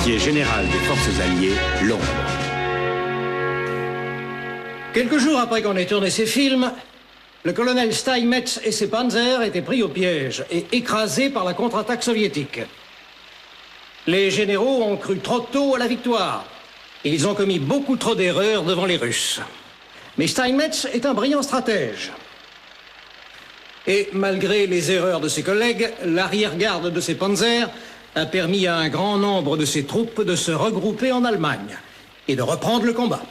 quartier général des forces alliées, Londres. Quelques jours après qu'on ait tourné ces films, le colonel Steinmetz et ses panzers étaient pris au piège et écrasés par la contre-attaque soviétique. Les généraux ont cru trop tôt à la victoire. Et ils ont commis beaucoup trop d'erreurs devant les Russes. Mais Steinmetz est un brillant stratège. Et malgré les erreurs de ses collègues, l'arrière-garde de ses panzers a permis à un grand nombre de ses troupes de se regrouper en Allemagne et de reprendre le combat.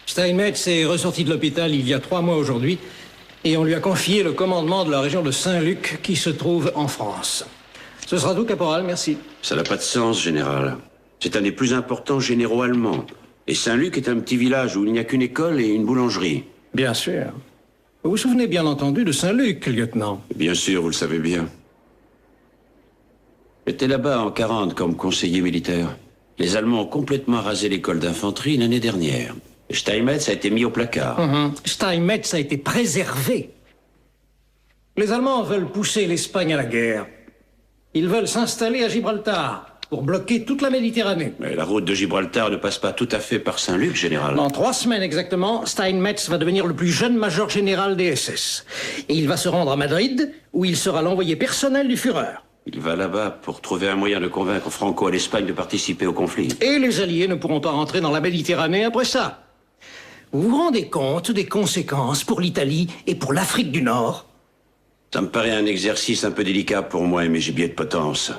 Steinmetz est ressorti de l'hôpital il y a 3 mois aujourd'hui et on lui a confié le commandement de la région de Saint-Luc qui se trouve en France. Ce sera tout, caporal, merci. Ça n'a pas de sens, général. C'est un des plus importants généraux allemands. Et Saint-Luc est un petit village où il n'y a qu'une école et une boulangerie. Bien sûr. Vous vous souvenez bien entendu de Saint-Luc, lieutenant? Bien sûr, vous le savez bien. J'étais là-bas en 40 comme conseiller militaire. Les Allemands ont complètement rasé l'école d'infanterie l'année dernière. Et Steinmetz a été mis au placard. Steinmetz a été préservé. Les Allemands veulent pousser l'Espagne à la guerre. Ils veulent s'installer à Gibraltar pour bloquer toute la Méditerranée. Mais la route de Gibraltar ne passe pas tout à fait par Saint-Luc, général. Dans 3 semaines exactement, Steinmetz va devenir le plus jeune major général des SS. Et il va se rendre à Madrid, où il sera l'envoyé personnel du Führer. Il va là-bas pour trouver un moyen de convaincre Franco et l'Espagne de participer au conflit. Et les Alliés ne pourront pas rentrer dans la Méditerranée après ça. Vous vous rendez compte des conséquences pour l'Italie et pour l'Afrique du Nord? Ça me paraît un exercice un peu délicat pour moi et mes gibiers de potence.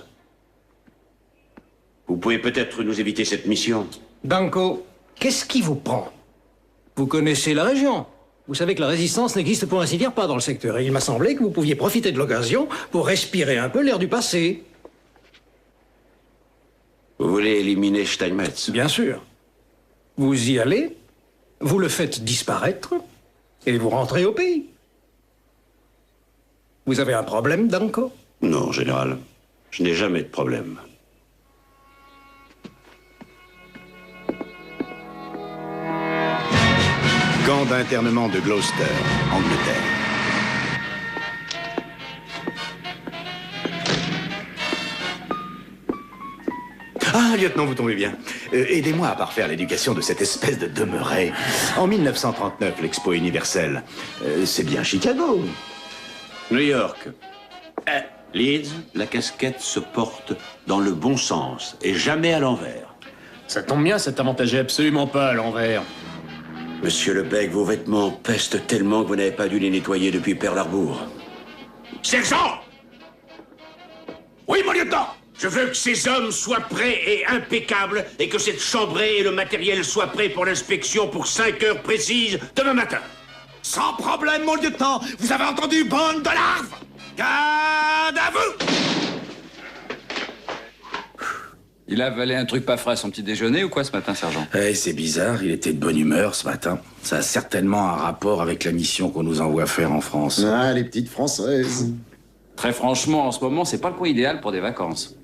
Vous pouvez peut-être nous éviter cette mission. Danko, qu'est-ce qui vous prend? Vous connaissez la région. Vous savez que la résistance n'existe pour ainsi dire pas dans le secteur. Et il m'a semblé que vous pouviez profiter de l'occasion pour respirer un peu l'air du passé. Vous voulez éliminer Steinmetz? Bien sûr. Vous y allez, vous le faites disparaître, et vous rentrez au pays. Vous avez un problème, Danko? Non, général. Je n'ai jamais de problème. Camp d'internement de Gloucester, Angleterre. Ah, lieutenant, vous tombez bien. Aidez-moi à parfaire l'éducation de cette espèce de demeuré. En 1939, l'Expo universelle, c'est bien Chicago. New York. Leeds, la casquette se porte dans le bon sens et jamais à l'envers. Ça tombe bien, ça t'avantageait absolument pas à l'envers. Monsieur Lebec, vos vêtements pestent tellement que vous n'avez pas dû les nettoyer depuis Pearl Harbor. Sergent! Oui, mon lieutenant! Je veux que ces hommes soient prêts et impeccables et que cette chambrée et le matériel soient prêts pour l'inspection pour 5 heures précises demain matin. Sans problème, mon lieutenant. Vous avez entendu, bande de larves? Garde à vous! Il a avalé un truc pas frais à son petit déjeuner ou quoi ce matin, sergent? C'est bizarre, il était de bonne humeur ce matin. Ça a certainement un rapport avec la mission qu'on nous envoie faire en France. Ah, les petites françaises. Très franchement, en ce moment, c'est pas le coin idéal pour des vacances.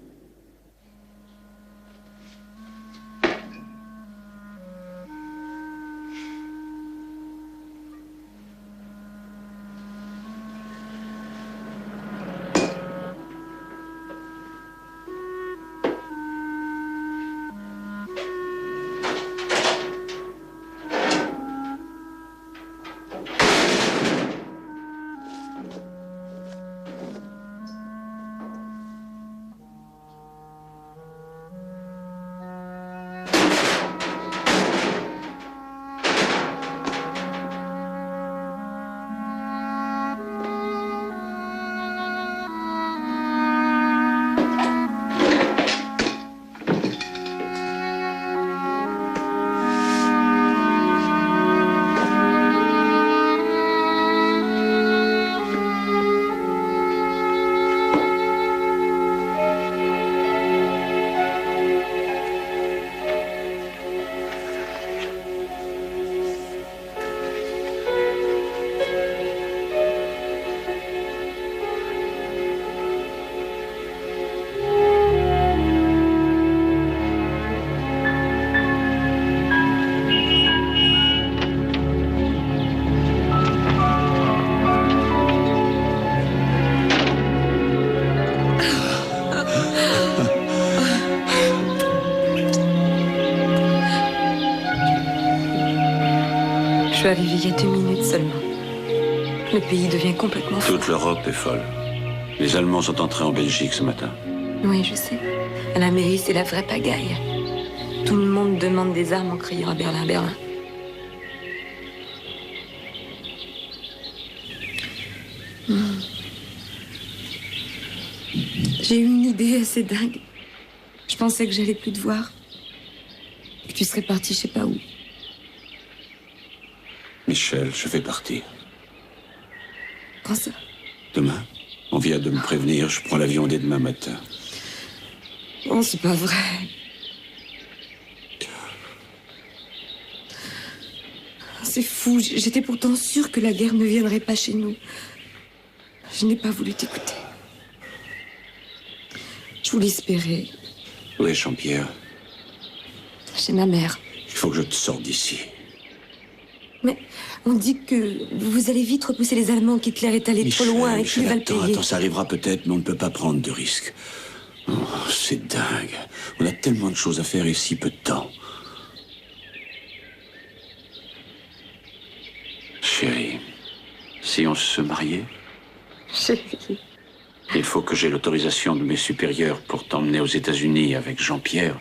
suis arrivée il y a 2 minutes seulement. Le pays devient complètement fou. Toute l'Europe est folle. Les Allemands sont entrés en Belgique ce matin. Oui, je sais. À la mairie, c'est la vraie pagaille. Tout le monde demande des armes en criant à Berlin, Berlin. J'ai eu une idée assez dingue. Je pensais que j'allais plus te voir. Que tu serais parti je sais pas où. Michel, je vais partir. Quand ça? Demain. On vient de me prévenir, je prends l'avion dès demain matin. Oh, c'est pas vrai. C'est fou. J'étais pourtant sûre que la guerre ne viendrait pas chez nous. Je n'ai pas voulu t'écouter. Je voulais espérer. Où est Jean-Pierre? Chez ma mère. Il faut que je te sorte d'ici. Mais on dit que vous allez vite repousser les Allemands, qu'Hitler est allé trop loin et qu'il va le payer. Attends, ça arrivera peut-être, mais on ne peut pas prendre de risques. Oh, c'est dingue. On a tellement de choses à faire et si peu de temps. Chérie, si on se mariait? Chérie. Il faut que j'ai l'autorisation de mes supérieurs pour t'emmener aux États-Unis avec Jean-Pierre.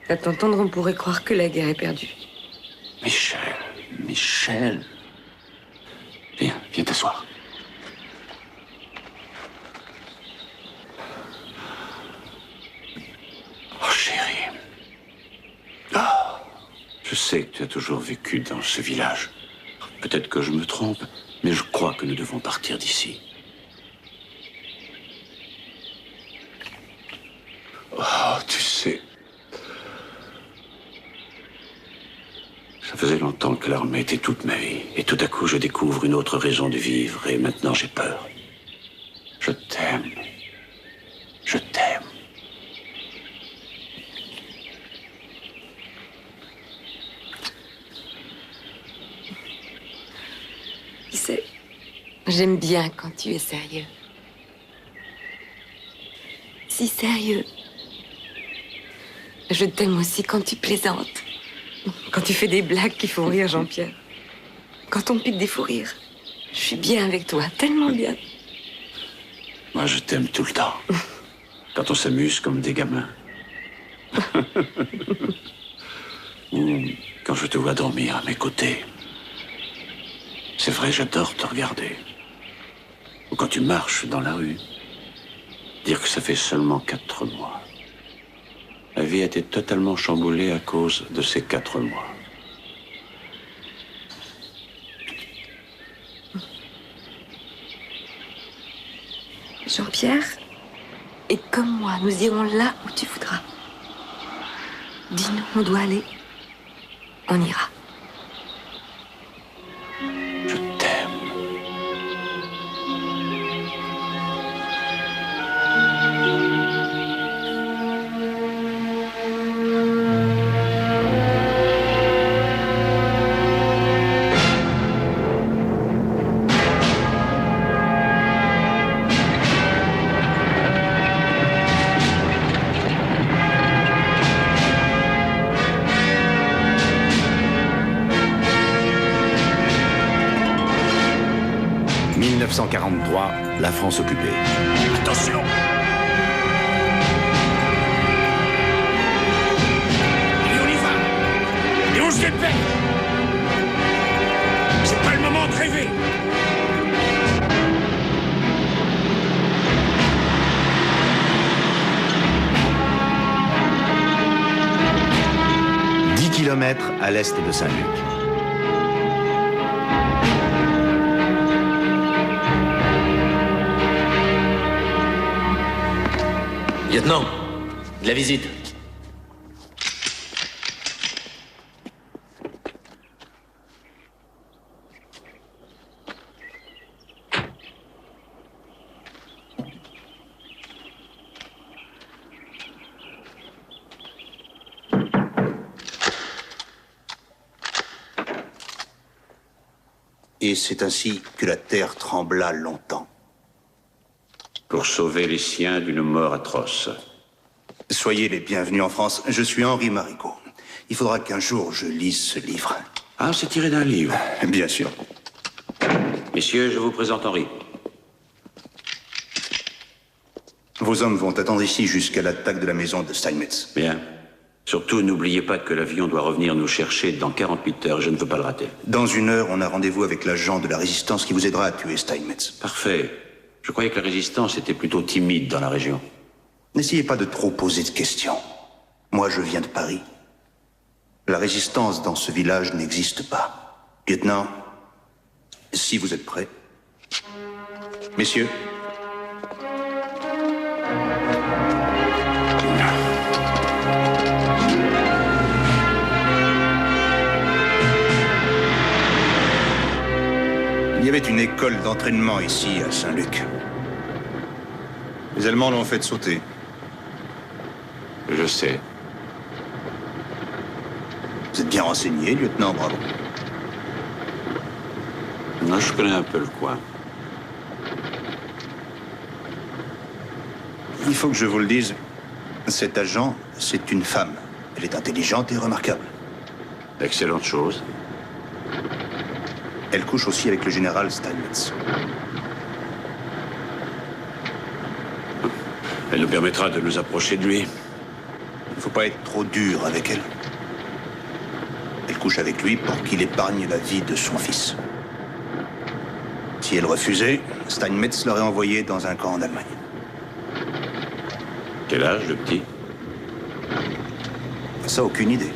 À t'entendre, on pourrait croire que la guerre est perdue. Michel. Viens t'asseoir. Oh, chérie. Ah, je sais que tu as toujours vécu dans ce village. Peut-être que je me trompe, mais je crois que nous devons partir d'ici. Oh, tu sais... Ça faisait longtemps que l'armée était toute ma vie. Et tout à coup, je découvre une autre raison de vivre. Et maintenant, j'ai peur. Je t'aime. Je t'aime. Tu sais, j'aime bien quand tu es sérieux. Si sérieux. Je t'aime aussi quand tu plaisantes. Quand tu fais des blagues qui font rire Jean-Pierre. Quand on pique des fous rires. Je suis bien avec toi, tellement bien. Moi, je t'aime tout le temps. Quand on s'amuse comme des gamins. Ou quand je te vois dormir à mes côtés. C'est vrai, j'adore te regarder. Ou quand tu marches dans la rue. Dire que ça fait seulement 4 mois. La vie a été totalement chamboulée à cause de ces 4 mois. Jean-Pierre, et comme moi, nous irons là où tu voudras. Dis-nous où on doit aller. On ira. Je t'aime. « 1943, la France occupée. Attention! Et on y va! Et on se dépêche! C'est pas le moment de rêver! « 10 kilomètres à l'est de Saint-Luc. Lieutenant, de la visite. Et c'est ainsi que la terre trembla longtemps. Pour sauver les siens d'une mort atroce. Soyez les bienvenus en France. Je suis Henri Marigot. Il faudra qu'un jour je lise ce livre. Ah, c'est tiré d'un livre. Bien sûr. Messieurs, je vous présente Henri. Vos hommes vont attendre ici jusqu'à l'attaque de la maison de Steinmetz. Bien. Surtout, n'oubliez pas que l'avion doit revenir nous chercher dans 48 heures. Je ne veux pas le rater. Dans 1 heure, on a rendez-vous avec l'agent de la Résistance qui vous aidera à tuer Steinmetz. Parfait. Je croyais que la Résistance était plutôt timide dans la région. N'essayez pas de trop poser de questions. Moi, je viens de Paris. La Résistance dans ce village n'existe pas. Lieutenant, si vous êtes prêts. Messieurs. Il y avait une école d'entraînement ici, à Saint-Luc. Les Allemands l'ont fait sauter. Je sais. Vous êtes bien renseigné, lieutenant, bravo. Moi, je connais un peu le coin. Il faut que je vous le dise, cet agent, c'est une femme. Elle est intelligente et remarquable. Excellente chose. Elle couche aussi avec le général Steinmetz. Elle nous permettra de nous approcher de lui. Il ne faut pas être trop dur avec elle. Elle couche avec lui pour qu'il épargne la vie de son fils. Si elle refusait, Steinmetz l'aurait envoyé dans un camp en Allemagne. Quel âge, le petit? Ça, aucune idée.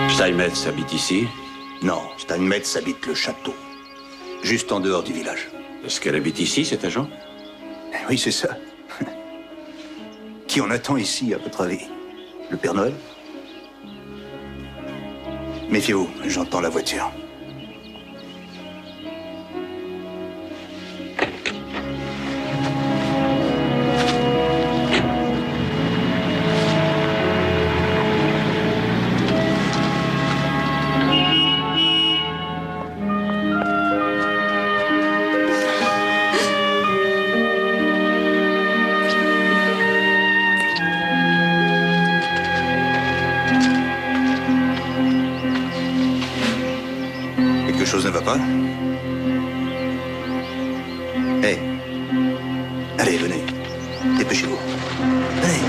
Steinmetz habite ici? Non, Steinmetz habite le château. Juste en dehors du village. Est-ce qu'elle habite ici, cet agent? Oui, c'est ça. Qui en attend ici, à votre avis? Le Père Noël? Méfiez-vous, j'entends la voiture. Quelque chose ne va pas? Hé. Allez, venez. Dépêchez-vous. Allez.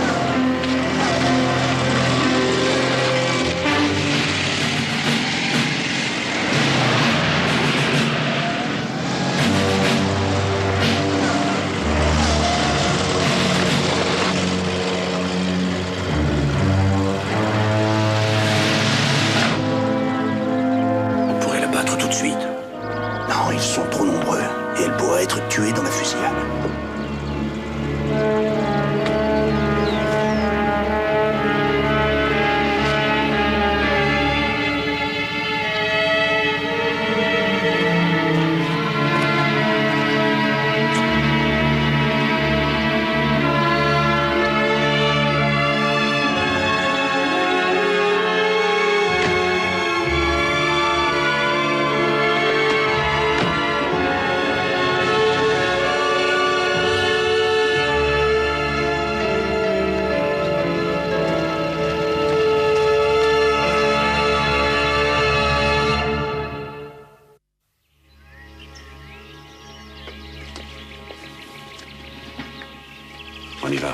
On pourrait la battre tout de suite. Non, ils sont trop nombreux. Et elle pourrait être tuée dans la fusillade. On y va.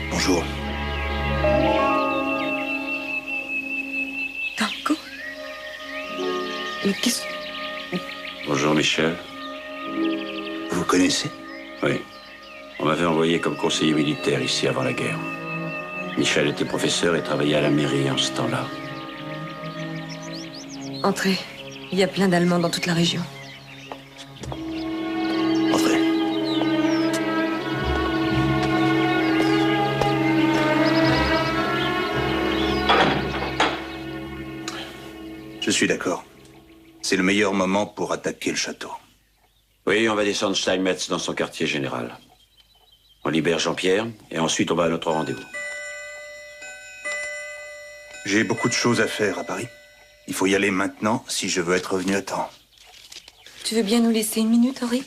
Bonjour. Tango? Mais qu'est-ce... Bonjour, Michel. Vous connaissez? Oui. On m'avait envoyé comme conseiller militaire ici avant la guerre. Michel était professeur et travaillait à la mairie en ce temps-là. Entrez. Il y a plein d'Allemands dans toute la région. Entrez. Je suis d'accord. C'est le meilleur moment pour attaquer le château. Oui, on va descendre Steinmetz dans son quartier général. On libère Jean-Pierre, et ensuite on va à notre rendez-vous. J'ai beaucoup de choses à faire à Paris. Il faut y aller maintenant si je veux être revenu à temps. Tu veux bien nous laisser une minute, Henri?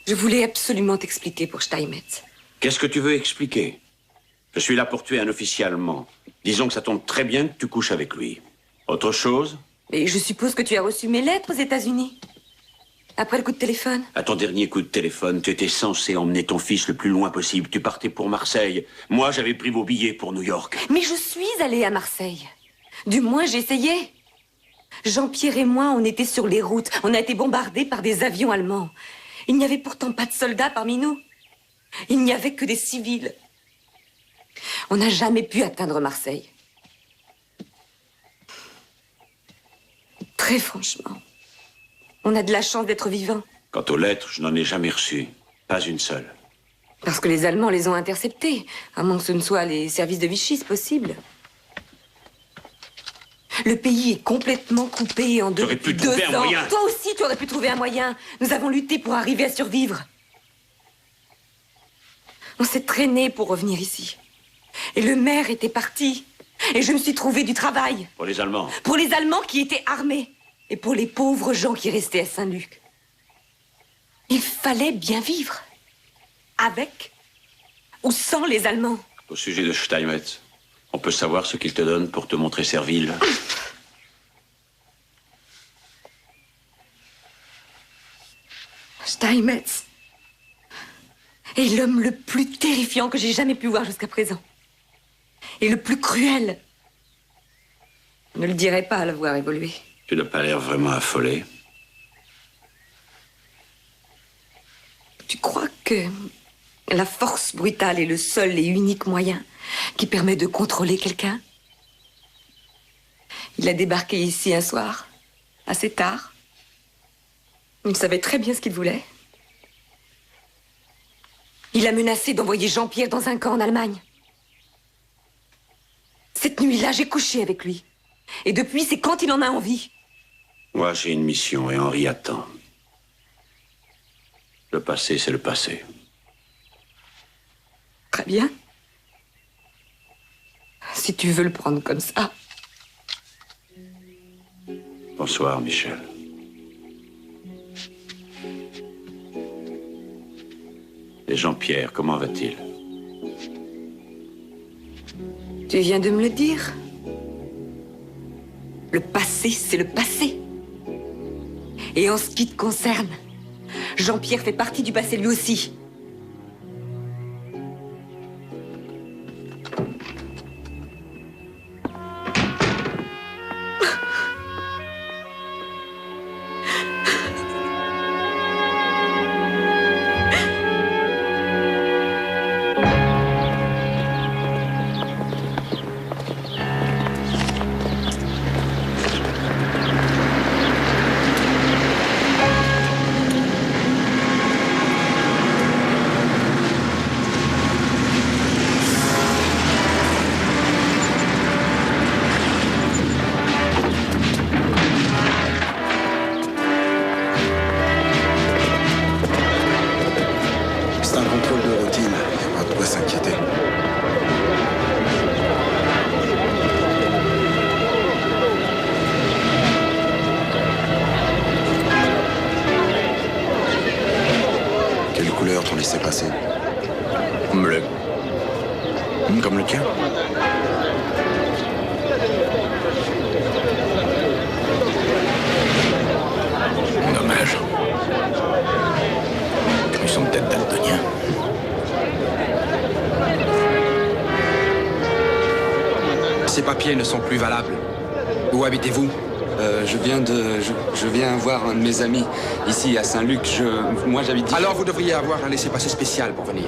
Je voulais absolument t'expliquer pour Steinmetz. Qu'est-ce que tu veux expliquer? Je suis là pour tuer un officier allemand. Disons que ça tombe très bien que tu couches avec lui. Autre chose? Mais je suppose que tu as reçu mes lettres aux États-Unis. Après le coup de téléphone. À ton dernier coup de téléphone, tu étais censé emmener ton fils le plus loin possible. Tu partais pour Marseille. Moi, j'avais pris vos billets pour New York. Mais je suis allée à Marseille. Du moins, j'ai essayé. Jean-Pierre et moi, on était sur les routes. On a été bombardés par des avions allemands. Il n'y avait pourtant pas de soldats parmi nous. Il n'y avait que des civils. On n'a jamais pu atteindre Marseille. Très franchement, on a de la chance d'être vivants. Quant aux lettres, je n'en ai jamais reçu. Pas une seule. Parce que les Allemands les ont interceptées. À moins que ce ne soit les services de Vichy, c'est possible. Le pays est complètement coupé en deux. Tu aurais pu trouver un moyen. Toi aussi, tu aurais pu trouver un moyen. Nous avons lutté pour arriver à survivre. On s'est traîné pour revenir ici. Et le maire était parti. Et je me suis trouvé du travail. Pour les Allemands. Pour les Allemands qui étaient armés. Et pour les pauvres gens qui restaient à Saint-Luc. Il fallait bien vivre. Avec ou sans les Allemands. Au sujet de Steinmetz, on peut savoir ce qu'il te donne pour te montrer servile. Steinmetz est l'homme le plus terrifiant que j'ai jamais pu voir jusqu'à présent. Et le plus cruel. Je ne le dirais pas à le voir évoluer. Tu n'as pas l'air vraiment affolé. Tu crois que la force brutale est le seul et unique moyen qui permet de contrôler quelqu'un? Il a débarqué ici un soir, assez tard. Il savait très bien ce qu'il voulait. Il a menacé d'envoyer Jean-Pierre dans un camp en Allemagne. Cette nuit-là, j'ai couché avec lui. Et depuis, c'est quand il en a envie. Moi, j'ai une mission et Henri attend. Le passé, c'est le passé. Très bien. Si tu veux le prendre comme ça. Bonsoir, Michel. Et Jean-Pierre, comment va-t-il? Tu viens de me le dire. Le passé, c'est le passé. Et en ce qui te concerne, Jean-Pierre fait partie du passé lui aussi. C'est un contrôle de routine. Il n'y a pas de quoi s'inquiéter. Quelle couleur t'ont laissé passer? Bleu. Comme le tien? Dommage. Ils sont peut-être daltoniens. Ces papiers ne sont plus valables. Où habitez-vous? Je viens voir un de mes amis ici à Saint-Luc. Moi, j'habite... Alors vous devriez avoir un laissez-passer spécial pour venir.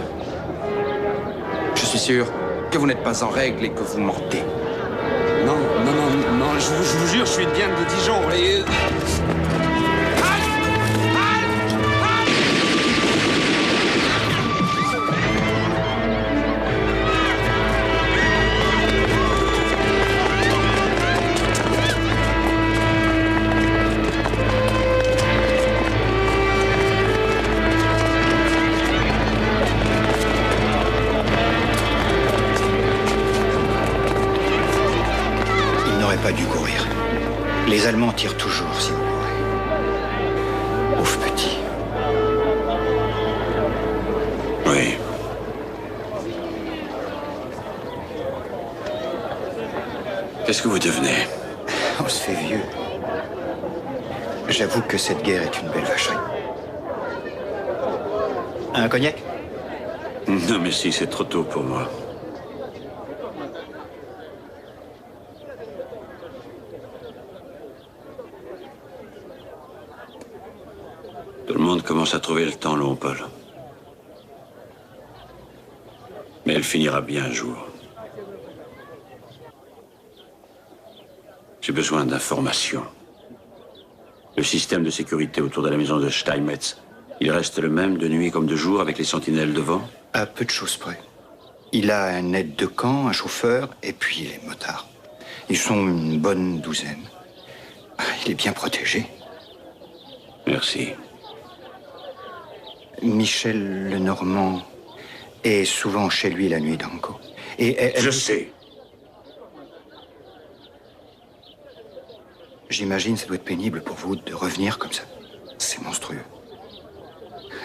Je suis sûr que vous n'êtes pas en règle et que vous mentez. Non, je vous jure, je suis bien de Dijon. Et... Pas dû courir. Les Allemands tirent toujours, si vous courez. Ouf, petit. Oui. Qu'est-ce que vous devenez? On se fait vieux. J'avoue que cette guerre est une belle vacherie. Un cognac? Non, mais si, c'est trop tôt pour moi. Tout le monde commence à trouver le temps long, Paul. Mais elle finira bien un jour. J'ai besoin d'informations. Le système de sécurité autour de la maison de Steinmetz, il reste le même de nuit comme de jour avec les sentinelles devant? À peu de choses près. Il a un aide de camp, un chauffeur, et puis les motards. Ils sont une bonne douzaine. Il est bien protégé. Merci. Michel Lenormand est souvent chez lui la nuit d'Anko. Et Je sais. J'imagine ça doit être pénible pour vous de revenir comme ça. C'est monstrueux.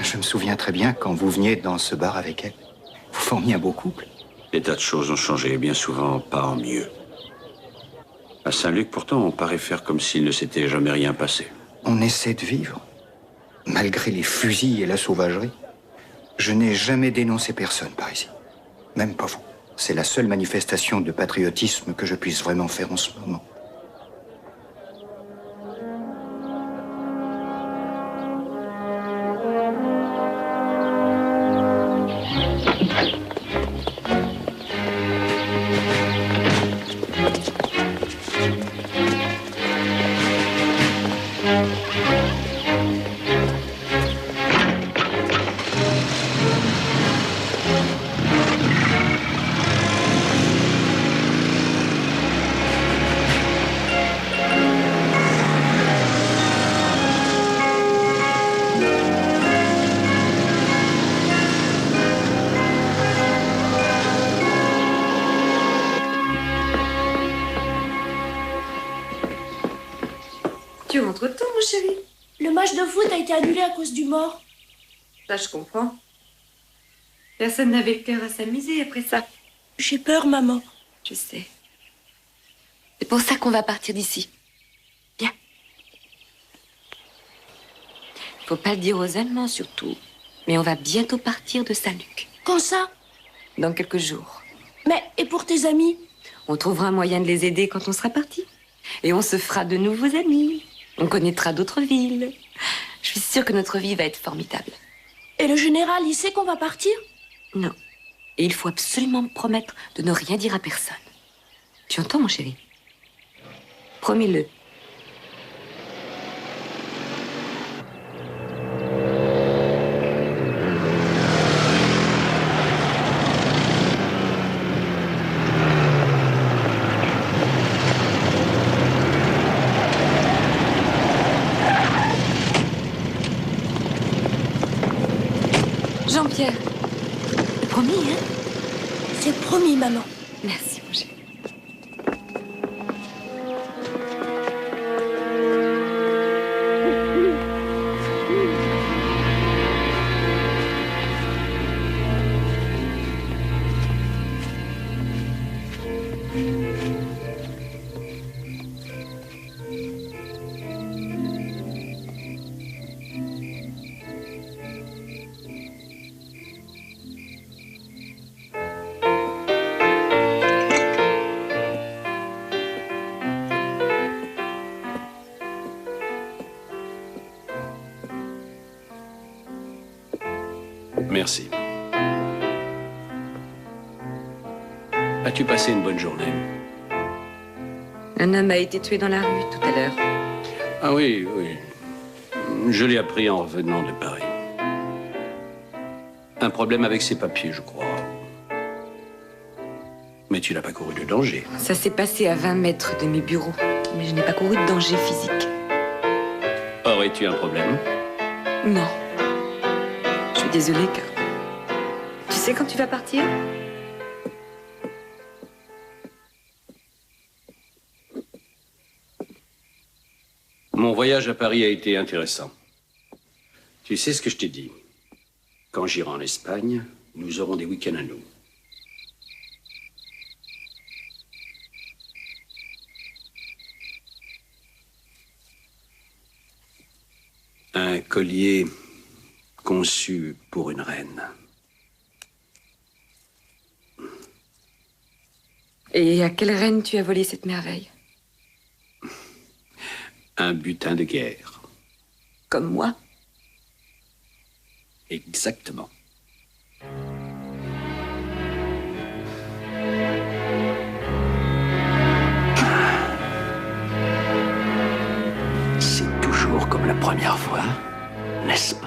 Je me souviens très bien quand vous veniez dans ce bar avec elle. Vous formiez un beau couple. Des tas de choses ont changé, bien souvent pas en mieux. À Saint-Luc, pourtant, on paraît faire comme s'il ne s'était jamais rien passé. On essaie de vivre, malgré les fusils et la sauvagerie. Je n'ai jamais dénoncé personne par ici. Même pas vous. C'est la seule manifestation de patriotisme que je puisse vraiment faire en ce moment. Tu rentres tôt, mon chéri. Le match de foot a été annulé à cause du mort. Ça, je comprends. Personne n'avait le cœur à s'amuser après ça. J'ai peur, maman. Je sais. C'est pour ça qu'on va partir d'ici. Viens. Faut pas le dire aux Allemands, surtout. Mais on va bientôt partir de Saint-Luc. Quand ça? Dans quelques jours. Mais, et pour tes amis? On trouvera un moyen de les aider quand on sera parti. Et on se fera de nouveaux amis. On connaîtra d'autres villes. Je suis sûre que notre vie va être formidable. Et le général, il sait qu'on va partir? Non. Et il faut absolument me promettre de ne rien dire à personne. Tu entends, mon chéri? Promets-le. Jean-Pierre, promis, hein? C'est promis, maman. Merci, mon chéri. Merci. As-tu passé une bonne journée? Un homme a été tué dans la rue tout à l'heure. Ah oui, oui. Je l'ai appris en revenant de Paris. Un problème avec ses papiers, je crois. Mais tu n'as pas couru de danger. Ça s'est passé à 20 mètres de mes bureaux. Mais je n'ai pas couru de danger physique. Aurais-tu un problème? Non. Je suis désolée, car... Tu sais quand tu vas partir? Mon voyage à Paris a été intéressant. Tu sais ce que je t'ai dit? Quand j'irai en Espagne, nous aurons des week-ends à nous. Un collier conçu pour une reine. Et à quelle reine tu as volé cette merveille? Un butin de guerre. Comme moi? Exactement. C'est toujours comme la première fois, n'est-ce pas?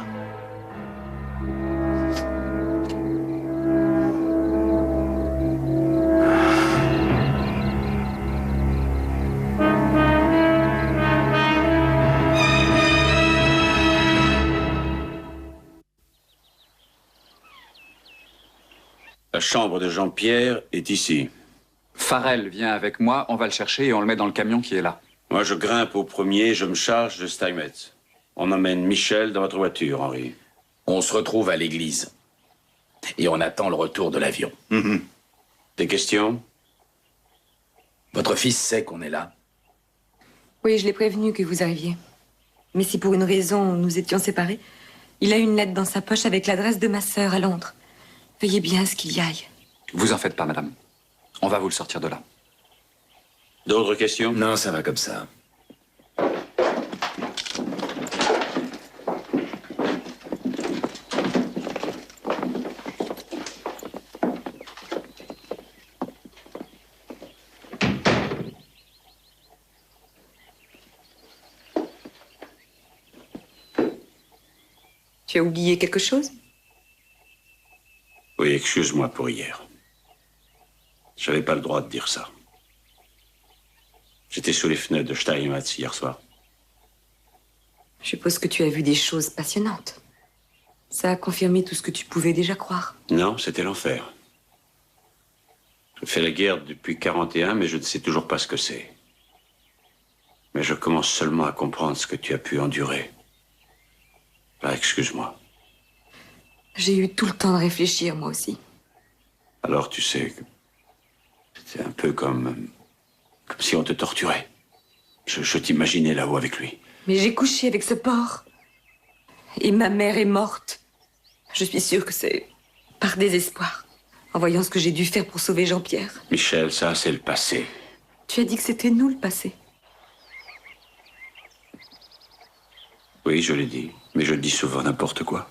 La chambre de Jean-Pierre est ici. Farrell vient avec moi, on va le chercher et on le met dans le camion qui est là. Moi, je grimpe au premier, je me charge de Steinmetz. On emmène Michel dans votre voiture, Henri. On se retrouve à l'église. Et on attend le retour de l'avion. Des questions? Votre fils sait qu'on est là? Oui, je l'ai prévenu que vous arriviez. Mais si pour une raison nous étions séparés, il a une lettre dans sa poche avec l'adresse de ma sœur à Londres. Veuillez bien à ce qu'il y aille. Vous en faites pas, madame. On va vous le sortir de là. D'autres questions? Non, ça va comme ça. Tu as oublié quelque chose? Oui, excuse-moi pour hier. J'avais pas le droit de dire ça. J'étais sous les fenêtres de Steinmetz hier soir. Je suppose que tu as vu des choses passionnantes. Ça a confirmé tout ce que tu pouvais déjà croire. Non, c'était l'enfer. Je fais la guerre depuis 41, mais je ne sais toujours pas ce que c'est. Mais je commence seulement à comprendre ce que tu as pu endurer. Là, excuse-moi. J'ai eu tout le temps de réfléchir, moi aussi. Alors, tu sais, c'est un peu comme si on te torturait. Je t'imaginais là-haut avec lui. Mais j'ai couché avec ce porc. Et ma mère est morte. Je suis sûre que c'est par désespoir, en voyant ce que j'ai dû faire pour sauver Jean-Pierre. Michel, ça, c'est le passé. Tu as dit que c'était nous, le passé. Oui, je l'ai dit, mais je dis souvent n'importe quoi.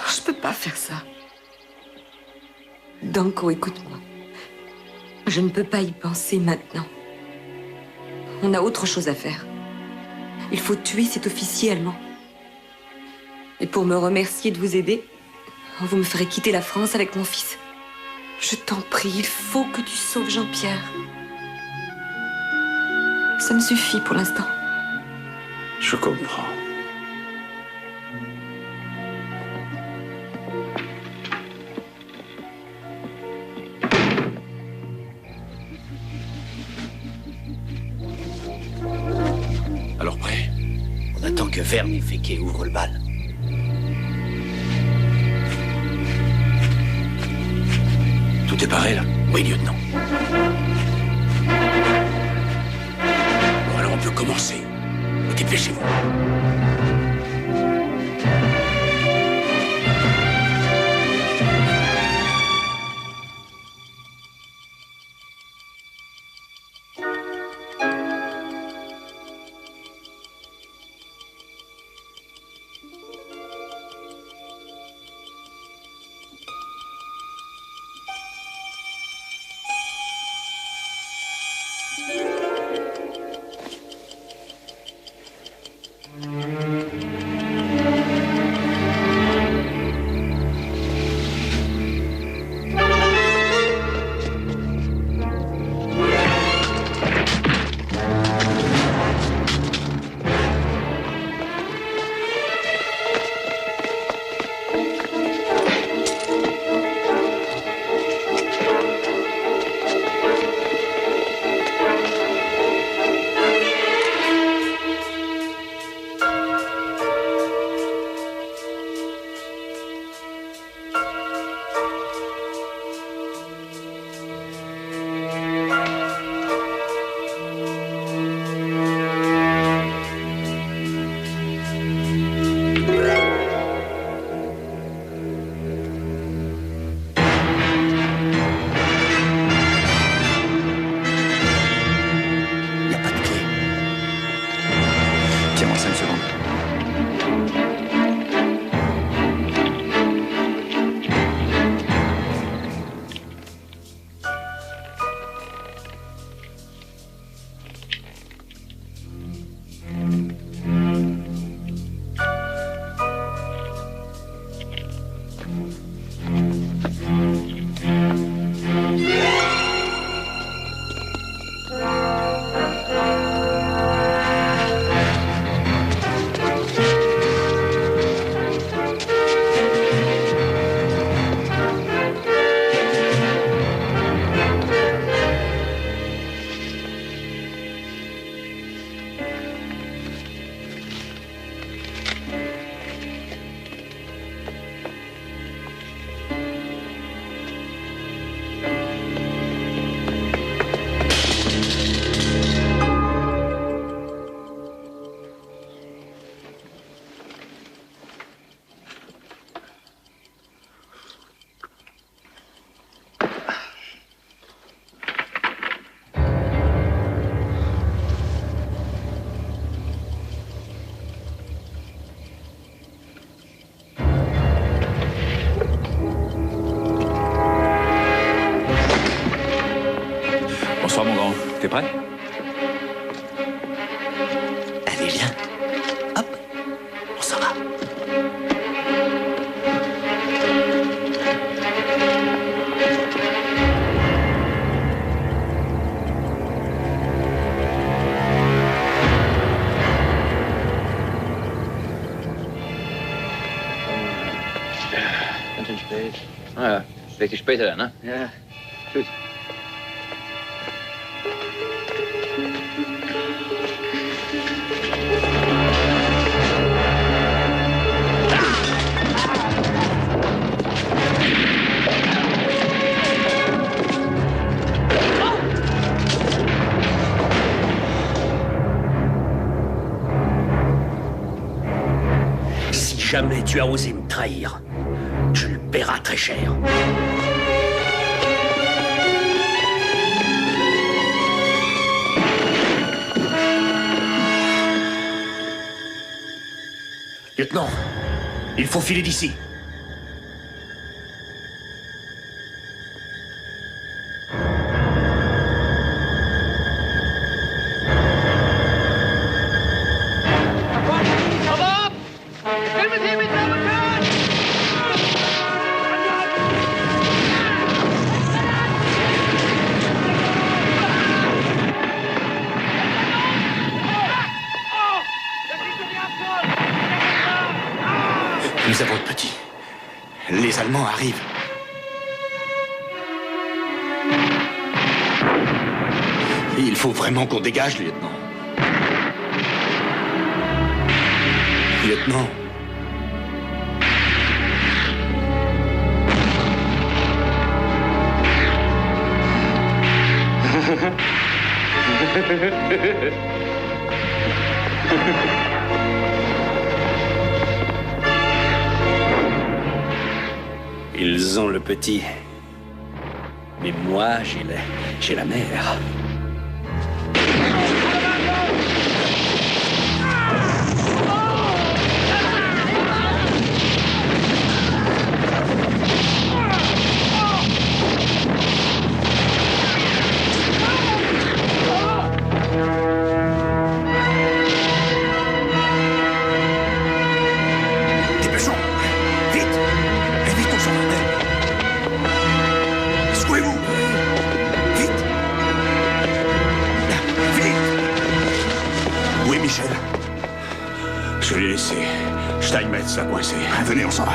Je peux pas faire ça. Danko, écoute-moi. Je ne peux pas y penser maintenant. On a autre chose à faire. Il faut tuer cet officier allemand. Et pour me remercier de vous aider, vous me ferez quitter la France avec mon fils. Je t'en prie, il faut que tu sauves Jean-Pierre. Ça me suffit pour l'instant. Je comprends. Alors prêt? On attend que Verne et Féquet ouvrent le bal. Tout est paré, là? Oui, lieutenant. Bon, alors on peut commencer. Dépêchez-vous. Bonsoir, mon grand. T'es prêt? Allez, viens. Hop, on s'en va. Ganz spät. Ah ja, wirklich später, ne? Ja. Tschüss. Si jamais tu as osé me trahir, tu le paieras très cher. Lieutenant, il faut filer d'ici. Nous avons le petit. Les Allemands arrivent. Il faut vraiment qu'on dégage, lieutenant. Lieutenant. Ils ont le petit. Mais moi, j'ai la mère. Je l'ai laissé. Steinmetz l'a coincé. Venez, on s'en va.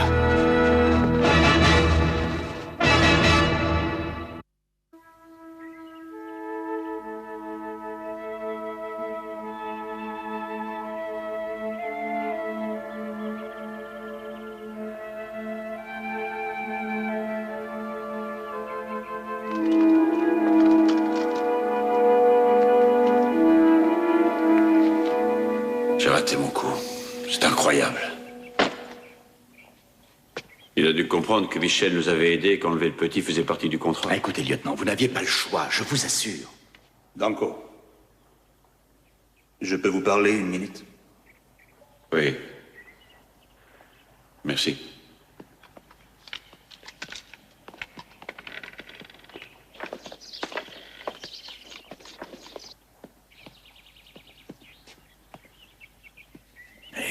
J'ai raté mon coup. C'est incroyable. Il a dû comprendre que Michel nous avait aidés quand enlever le petit faisait partie du contrat. Ah, écoutez, lieutenant, vous n'aviez pas le choix, je vous assure. Danko, je peux vous parler une minute? Oui. Merci.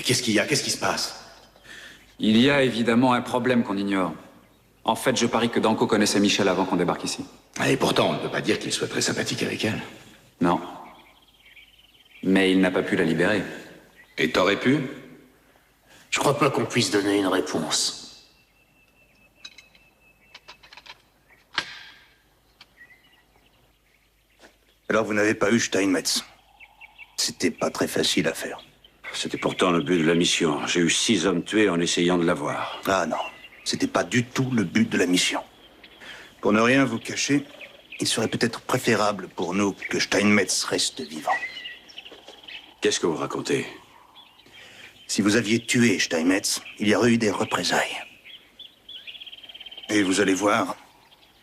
Qu'est-ce qu'il y a? Qu'est-ce qui se passe? Il y a évidemment un problème qu'on ignore. En fait, je parie que Danko connaissait Michel avant qu'on débarque ici. Et pourtant, on ne peut pas dire qu'il soit très sympathique avec elle. Non. Mais il n'a pas pu la libérer. Et t'aurais pu? Je crois pas qu'on puisse donner une réponse. Alors vous n'avez pas eu Steinmetz. C'était pas très facile à faire. C'était pourtant le but de la mission. J'ai eu 6 hommes tués en essayant de l'avoir. Ah non, c'était pas du tout le but de la mission. Pour ne rien vous cacher, il serait peut-être préférable pour nous que Steinmetz reste vivant. Qu'est-ce que vous racontez? Si vous aviez tué Steinmetz, il y aurait eu des représailles. Et vous allez voir,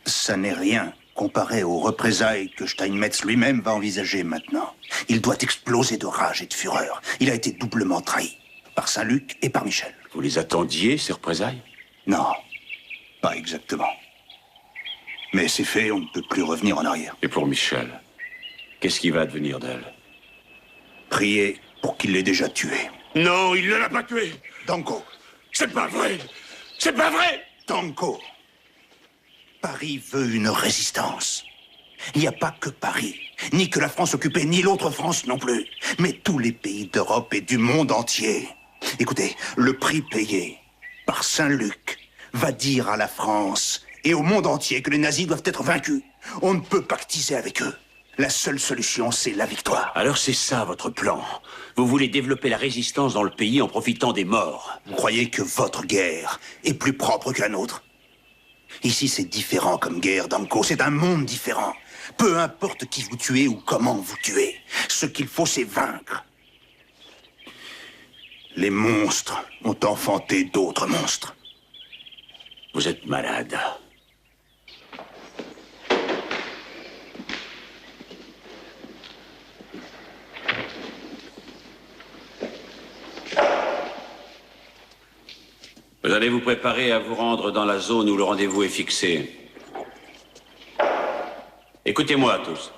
ça n'est rien comparé aux représailles que Steinmetz lui-même va envisager maintenant. Il doit exploser de rage et de fureur. Il a été doublement trahi, par Saint-Luc et par Michel. Vous les attendiez, ces représailles? Non, pas exactement. Mais c'est fait, on ne peut plus revenir en arrière. Et pour Michel, qu'est-ce qui va advenir d'elle? Priez pour qu'il l'ait déjà tué. Non, il ne l'a pas tué. Danko. C'est pas vrai. C'est pas vrai. Danko. Paris veut une résistance. Il n'y a pas que Paris, ni que la France occupée, ni l'autre France non plus, mais tous les pays d'Europe et du monde entier. Écoutez, le prix payé par Saint-Luc va dire à la France et au monde entier que les nazis doivent être vaincus. On ne peut pactiser avec eux. La seule solution, c'est la victoire. Alors c'est ça votre plan. Vous voulez développer la résistance dans le pays en profitant des morts. Vous croyez que votre guerre est plus propre qu'un autre? Ici, c'est différent comme guerre, Danko. C'est un monde différent. Peu importe qui vous tuez ou comment vous tuez. Ce qu'il faut, c'est vaincre. Les monstres ont enfanté d'autres monstres. Vous êtes malade. Vous allez vous préparer à vous rendre dans la zone où le rendez-vous est fixé. Écoutez-moi tous.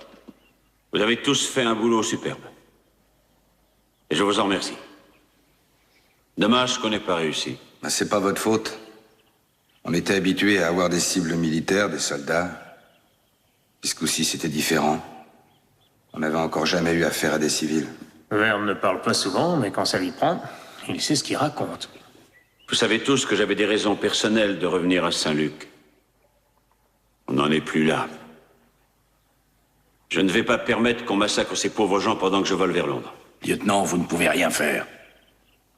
Vous avez tous fait un boulot superbe. Et je vous en remercie. Dommage qu'on n'ait pas réussi. Ben, c'est pas votre faute. On était habitués à avoir des cibles militaires, des soldats. Puis ce coup-ci, c'était différent. On n'avait encore jamais eu affaire à des civils. Verne ne parle pas souvent, mais quand ça lui prend, il sait ce qu'il raconte. Vous savez tous que j'avais des raisons personnelles de revenir à Saint-Luc. On n'en est plus là. Je ne vais pas permettre qu'on massacre ces pauvres gens pendant que je vole vers Londres. Lieutenant, vous ne pouvez rien faire.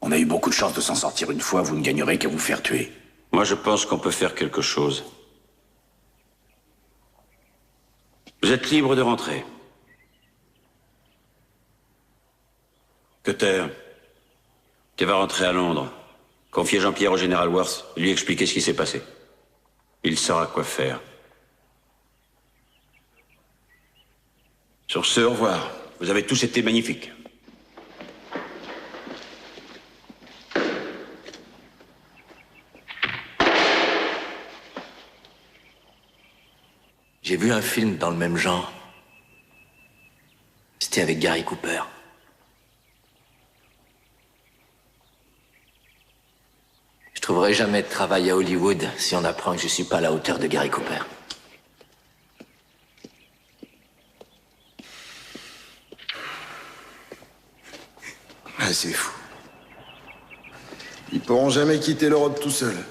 On a eu beaucoup de chance de s'en sortir une fois, vous ne gagnerez qu'à vous faire tuer. Moi, je pense qu'on peut faire quelque chose. Vous êtes libre de rentrer. Cutter, tu vas rentrer à Londres. Confier Jean-Pierre au général Worth, lui expliquer ce qui s'est passé. Il saura quoi faire. Sur ce, au revoir. Vous avez tous été magnifiques. J'ai vu un film dans le même genre. C'était avec Gary Cooper. Je trouverai jamais de travail à Hollywood si on apprend que je suis pas à la hauteur de Gary Cooper. Ah, c'est fou. pourront jamais quitter l'Europe tout seuls.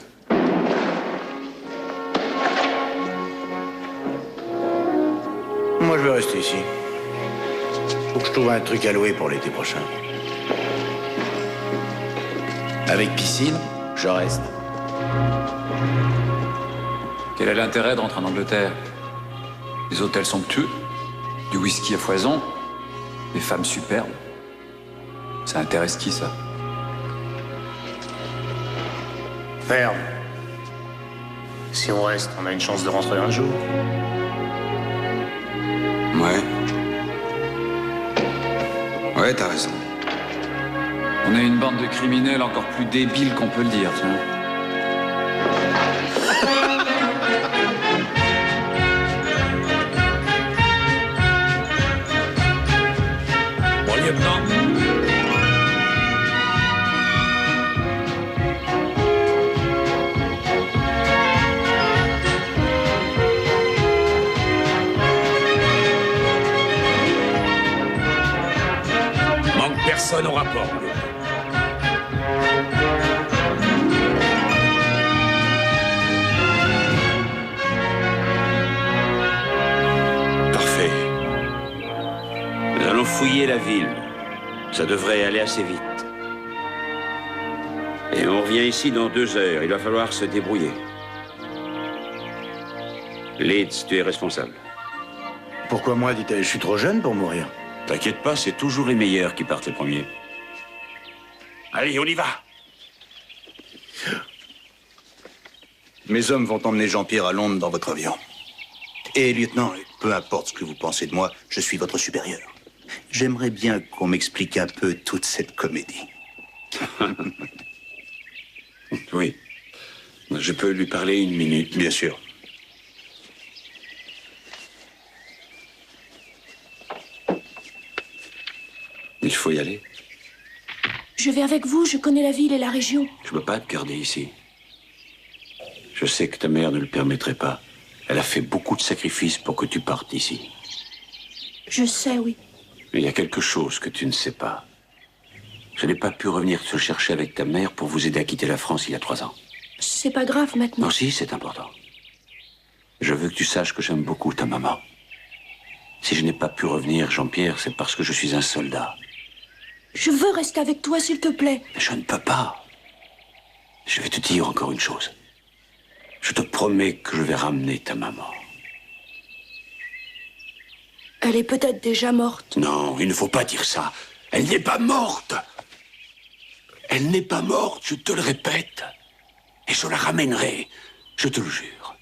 Moi, je vais rester ici. Faut que je trouve un truc à louer pour l'été prochain. Avec piscine, je reste. Quel est l'intérêt de rentrer en Angleterre? Des hôtels somptueux, du whisky à foison, des femmes superbes. Ça intéresse qui, ça? Ferme. Si on reste, on a une chance de rentrer un jour. Ouais, t'as raison. On est une bande de criminels encore plus débiles qu'on peut le dire, tiens. Mon lieutenant. Manque personne au rapport. Parfait. Nous allons fouiller la ville. Ça devrait aller assez vite. Et on revient ici dans 2 heures. Il va falloir se débrouiller. Leeds, tu es responsable. Pourquoi moi, dit-elle? Je suis trop jeune pour mourir. T'inquiète pas, c'est toujours les meilleurs qui partent les premiers. Allez, on y va. Mes hommes vont emmener Jean-Pierre à Londres dans votre avion. Et lieutenant, peu importe ce que vous pensez de moi, je suis votre supérieur. J'aimerais bien qu'on m'explique un peu toute cette comédie. Oui. Je peux lui parler 1 minute. Bien sûr. Il faut y aller. Je vais avec vous, je connais la ville et la région. Je peux pas te garder ici. Je sais que ta mère ne le permettrait pas. Elle a fait beaucoup de sacrifices pour que tu partes d'ici. Je sais, oui. Mais il y a quelque chose que tu ne sais pas. Je n'ai pas pu revenir te chercher avec ta mère pour vous aider à quitter la France il y a 3 ans. C'est pas grave maintenant. Non, si, c'est important. Je veux que tu saches que j'aime beaucoup ta maman. Si je n'ai pas pu revenir, Jean-Pierre, c'est parce que je suis un soldat. Je veux rester avec toi, s'il te plaît. Mais je ne peux pas. Je vais te dire encore une chose. Je te promets que je vais ramener ta maman. Elle est peut-être déjà morte. Non, il ne faut pas dire ça. Elle n'est pas morte. Elle n'est pas morte, je te le répète. Et je la ramènerai, je te le jure.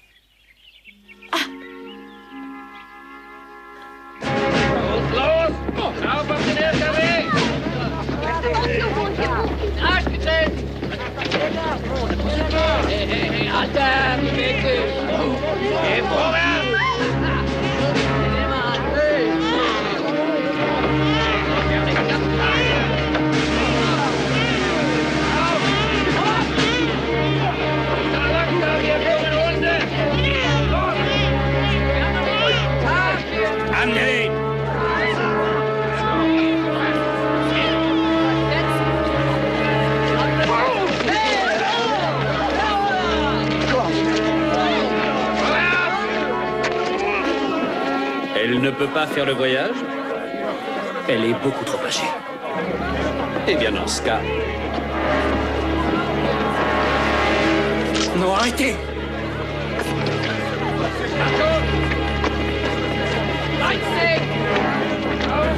Amenez. Elle ne peut pas faire le voyage? Elle est beaucoup trop âgée. Eh bien, dans ce cas... Non, arrêtez.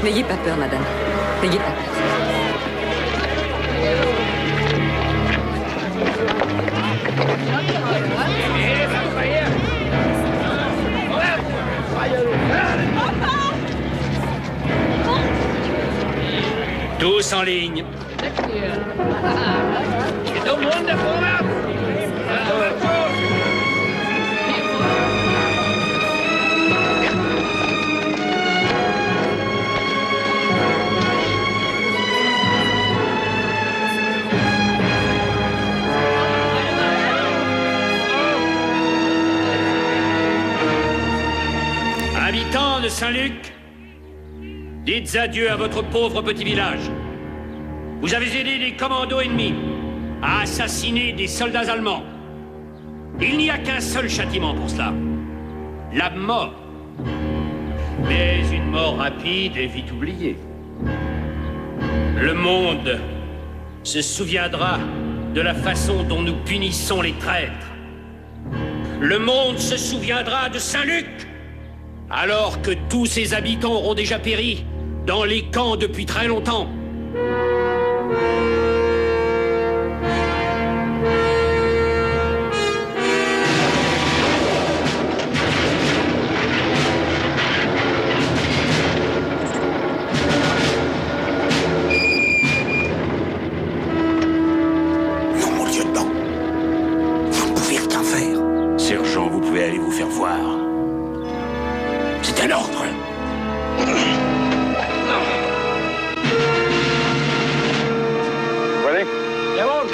N'ayez pas peur, madame. N'ayez pas peur. Tous en ligne. Habitants de Saint-Luc, dites adieu à votre pauvre petit village. Vous avez aidé les commandos ennemis. a assassiné des soldats allemands. Il n'y a qu'un seul châtiment pour cela. La mort. Mais une mort rapide et vite oubliée. Le monde se souviendra de la façon dont nous punissons les traîtres. Le monde se souviendra de Saint-Luc, alors que tous ses habitants auront déjà péri dans les camps depuis très longtemps. Sergent, vous pouvez aller vous faire voir. C'est un ordre. Ready? Jawohl.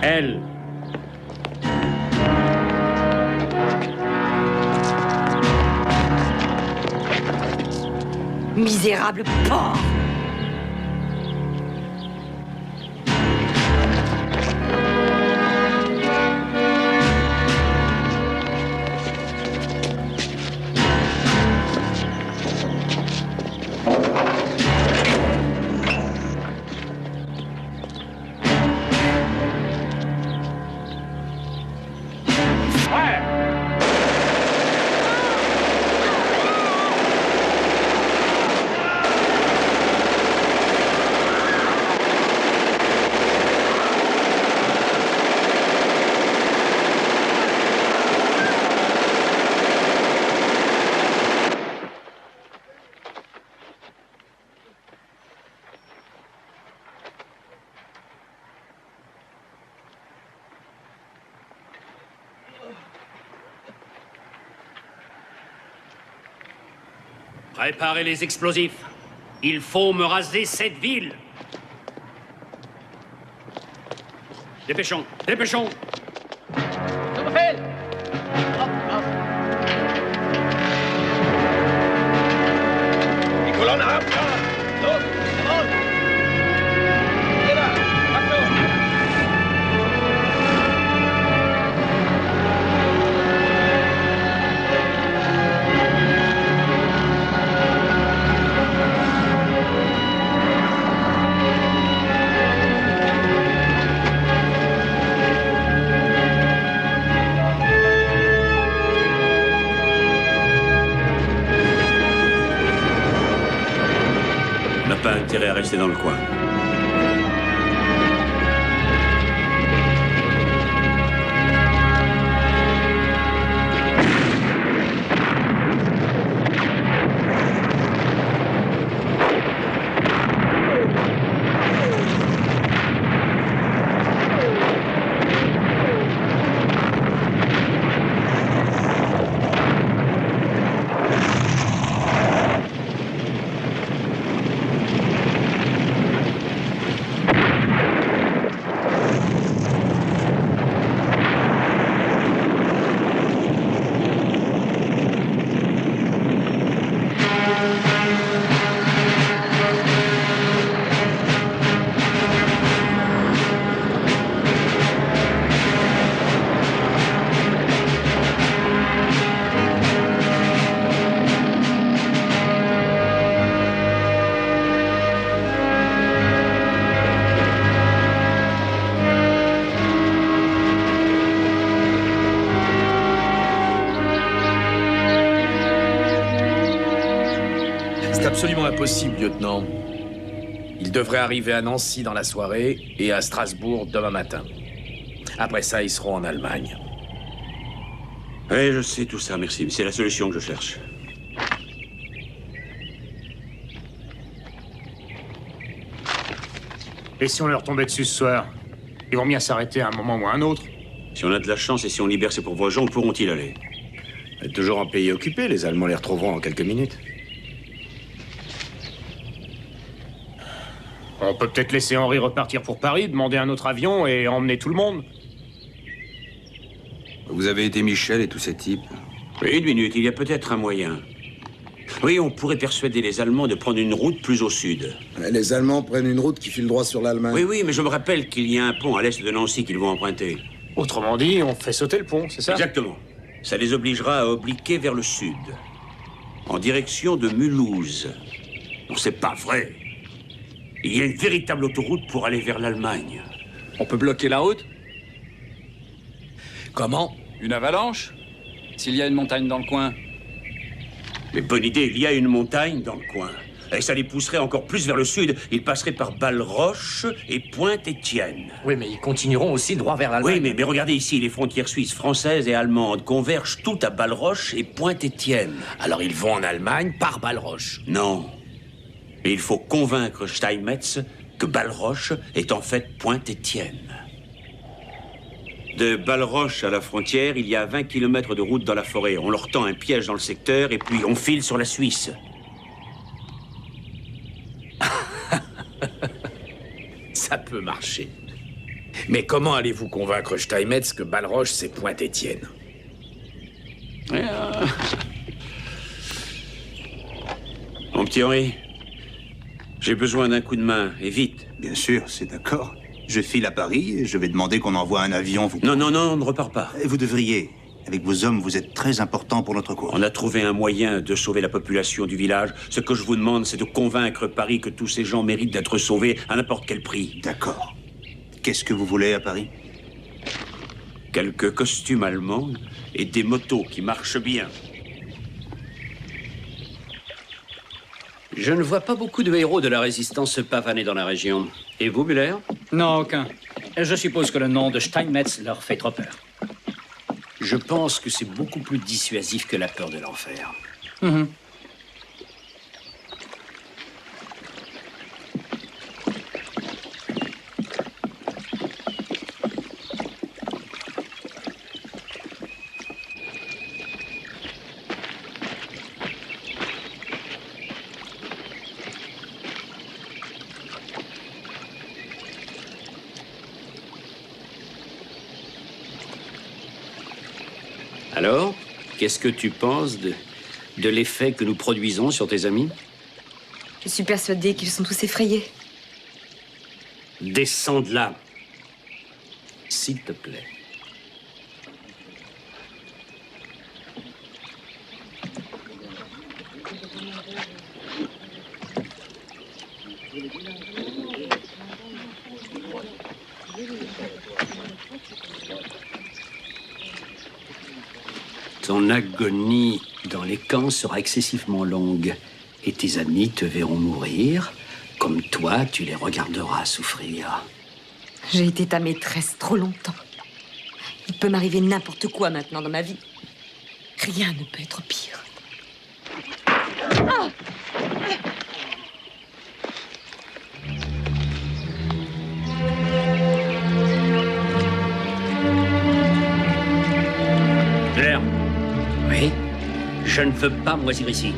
Elle. Misérable porc! Préparez les explosifs. Il faut me raser cette ville. Dépêchons, dépêchons. Die Kolonne ab! Los, los! Jeder, Achtung! On n'a pas intérêt à rester dans le coin. C'est absolument impossible, lieutenant. Ils devraient arriver à Nancy dans la soirée et à Strasbourg demain matin. Après ça, ils seront en Allemagne. Oui, je sais tout ça, merci. C'est la solution que je cherche. Et si on leur tombait dessus ce soir? Ils vont bien s'arrêter à un moment ou à un autre. Si on a de la chance et si on libère ces pauvres gens, où pourront-ils aller? Toujours en pays occupé, les Allemands les retrouveront en quelques minutes. On peut peut-être laisser Henri repartir pour Paris, demander un autre avion et emmener tout le monde. Vous avez été Michel et tous ces types? Oui, une minute, il y a peut-être un moyen. Oui, on pourrait persuader les Allemands de prendre une route plus au sud. Les Allemands prennent une route qui file droit sur l'Allemagne. Oui, oui, mais je me rappelle qu'il y a un pont à l'est de Nancy qu'ils vont emprunter. Autrement dit, on fait sauter le pont, c'est ça? Exactement. Ça les obligera à obliquer vers le sud, en direction de Mulhouse. Non, c'est pas vrai. Il y a une véritable autoroute pour aller vers l'Allemagne. On peut bloquer la route? Comment? Une avalanche? S'il y a une montagne dans le coin? Mais bonne idée, il y a une montagne dans le coin. Et ça les pousserait encore plus vers le sud. Ils passeraient par Balleroche et Pointe-Étienne. Oui, mais ils continueront aussi droit vers l'Allemagne. Oui, mais regardez ici, les frontières suisses, françaises et allemandes convergent toutes à Balleroche et Pointe-Étienne. Alors ils vont en Allemagne par Balleroche. Non. Et il faut convaincre Steinmetz que Balleroche est en fait Pointe-Étienne. De Balleroche à la frontière, il y a 20 km de route dans la forêt. On leur tend un piège dans le secteur et puis on file sur la Suisse. Ça peut marcher. Mais comment allez-vous convaincre Steinmetz que Balleroche, c'est Pointe-Étienne? Mon petit Henri, j'ai besoin d'un coup de main, et vite. Bien sûr, c'est d'accord. Je file à Paris et je vais demander qu'on envoie un avion. Vous... Non, on ne repart pas. Vous devriez. Avec vos hommes, vous êtes très important pour notre cause. On a trouvé un moyen de sauver la population du village. Ce que je vous demande, c'est de convaincre Paris que tous ces gens méritent d'être sauvés à n'importe quel prix. D'accord. Qu'est-ce que vous voulez à Paris? Quelques costumes allemands et des motos qui marchent bien. Je ne vois pas beaucoup de héros de la résistance se pavaner dans la région. Et vous, Müller? Non, aucun. Je suppose que le nom de Steinmetz leur fait trop peur. Je pense que c'est beaucoup plus dissuasif que la peur de l'enfer. Alors, qu'est-ce que tu penses de l'effet que nous produisons sur tes amis? Je suis persuadée qu'ils sont tous effrayés. Descends de là, s'il te plaît. Ton agonie dans les camps sera excessivement longue et tes amis te verront mourir comme toi, tu les regarderas souffrir. J'ai été ta maîtresse trop longtemps. Il peut m'arriver n'importe quoi maintenant dans ma vie. Rien ne peut être pire. Ah! Claire. Oui? Je ne veux pas moisir ici.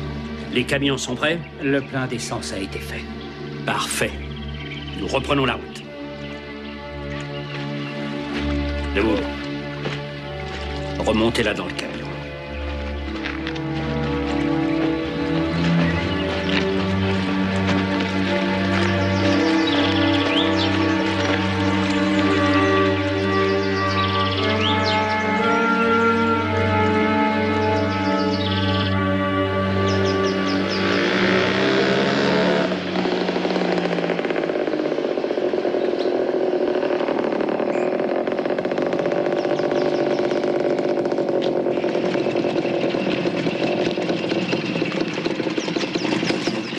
Les camions sont prêts? Le plein d'essence a été fait. Parfait. Nous reprenons la route. Debout. Remontez là dans le camion.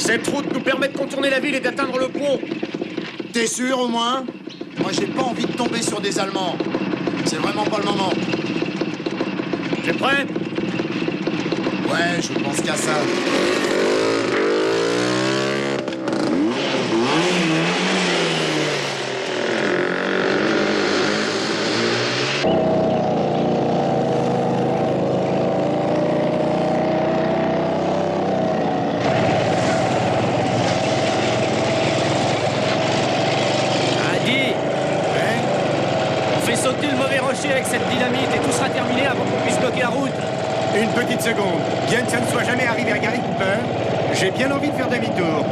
Cette route nous permet de contourner la ville et d'atteindre le pont. T'es sûr au moins? Moi j'ai pas envie de tomber sur des Allemands. C'est vraiment pas le moment. T'es prêt? Ouais, je pense qu'à ça. Avec cette dynamite et tout sera terminé avant qu'on puisse bloquer la route. Une petite seconde. Bien que ça ne soit jamais arrivé à Gary Cooper, j'ai bien envie de faire demi-tour.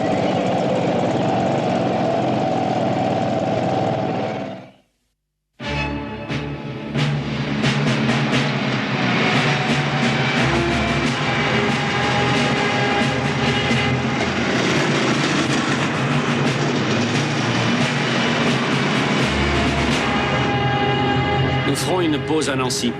Nous ferons une pause à Nancy.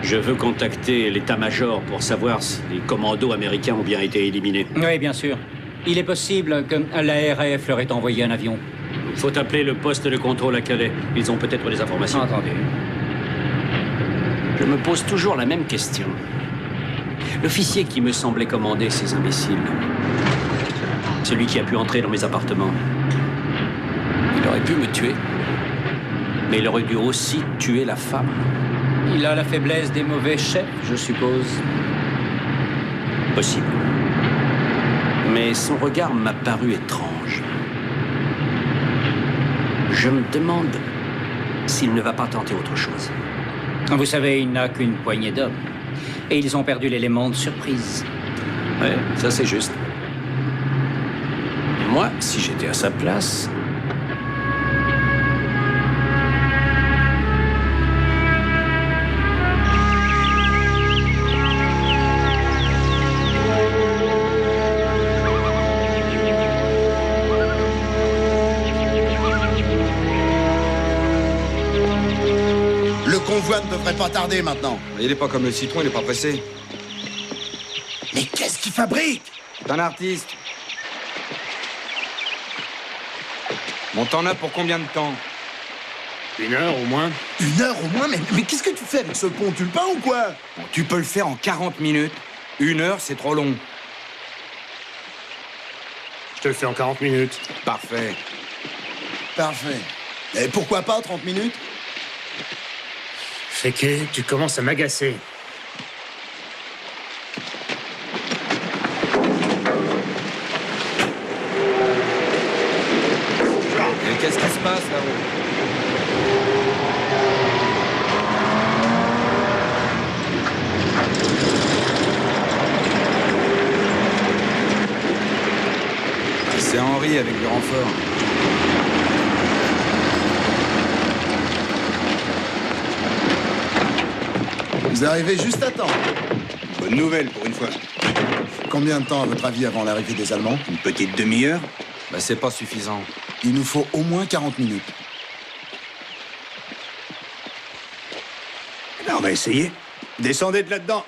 Je veux contacter l'état-major pour savoir si les commandos américains ont bien été éliminés. Oui, bien sûr. Il est possible que l'ARF leur ait envoyé un avion. Il faut appeler le poste de contrôle à Calais. Ils ont peut-être des informations. Entendu. Je me pose toujours la même question. L'officier qui me semblait commander ces imbéciles, celui qui a pu entrer dans mes appartements, il aurait pu me tuer. Mais il aurait dû aussi tuer la femme. Il a la faiblesse des mauvais chefs, je suppose. Possible. Mais son regard m'a paru étrange. Je me demande s'il ne va pas tenter autre chose. Vous savez, il n'a qu'une poignée d'hommes. Et ils ont perdu l'élément de surprise. Ouais, ça c'est juste. Moi, si j'étais à sa place... Le convoi ne devrait pas tarder maintenant. Il est pas comme le citron, il est pas pressé. Mais qu'est-ce qu'il fabrique? C'est un artiste. Bon, t'en as pour combien de temps? 1 heure au moins. 1 heure au moins? Mais qu'est-ce que tu fais avec ce pont? Tu le peins ou quoi? Bon, tu peux le faire en 40 minutes. 1 heure, c'est trop long. Je te le fais en 40 minutes. Parfait. Parfait. Et pourquoi pas 30 minutes? Féké, tu commences à m'agacer. Et qu'est-ce qui se passe là-haut? C'est Henri avec du renfort. Vous arrivez juste à temps. Bonne nouvelle pour une fois. Combien de temps, à votre avis, avant l'arrivée des Allemands? Une petite demi-heure? Bah, c'est pas suffisant. Il nous faut au moins 40 minutes. On va essayer. Descendez de là-dedans.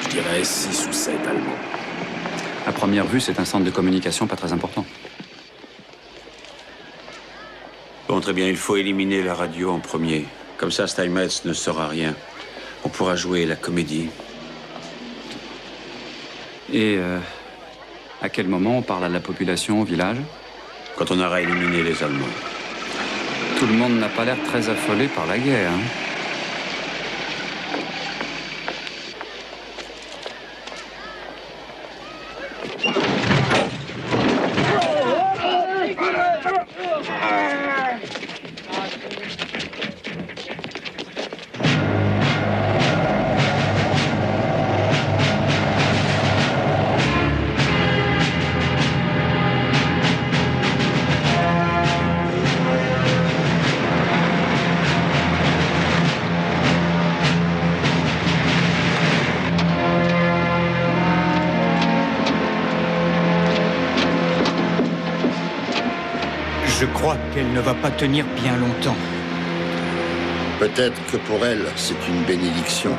Je dirais 6 ou 7 Allemands. À première vue, c'est un centre de communication pas très important. Bon, très bien, il faut éliminer la radio en premier. Comme ça, Steinmetz ne saura rien. On pourra jouer la comédie. Et à quel moment on parle à la population au village? Quand on aura éliminé les Allemands. Tout le monde n'a pas l'air très affolé par la guerre, hein? Je crois qu'elle ne va pas tenir bien longtemps. Peut-être que pour elle, c'est une bénédiction.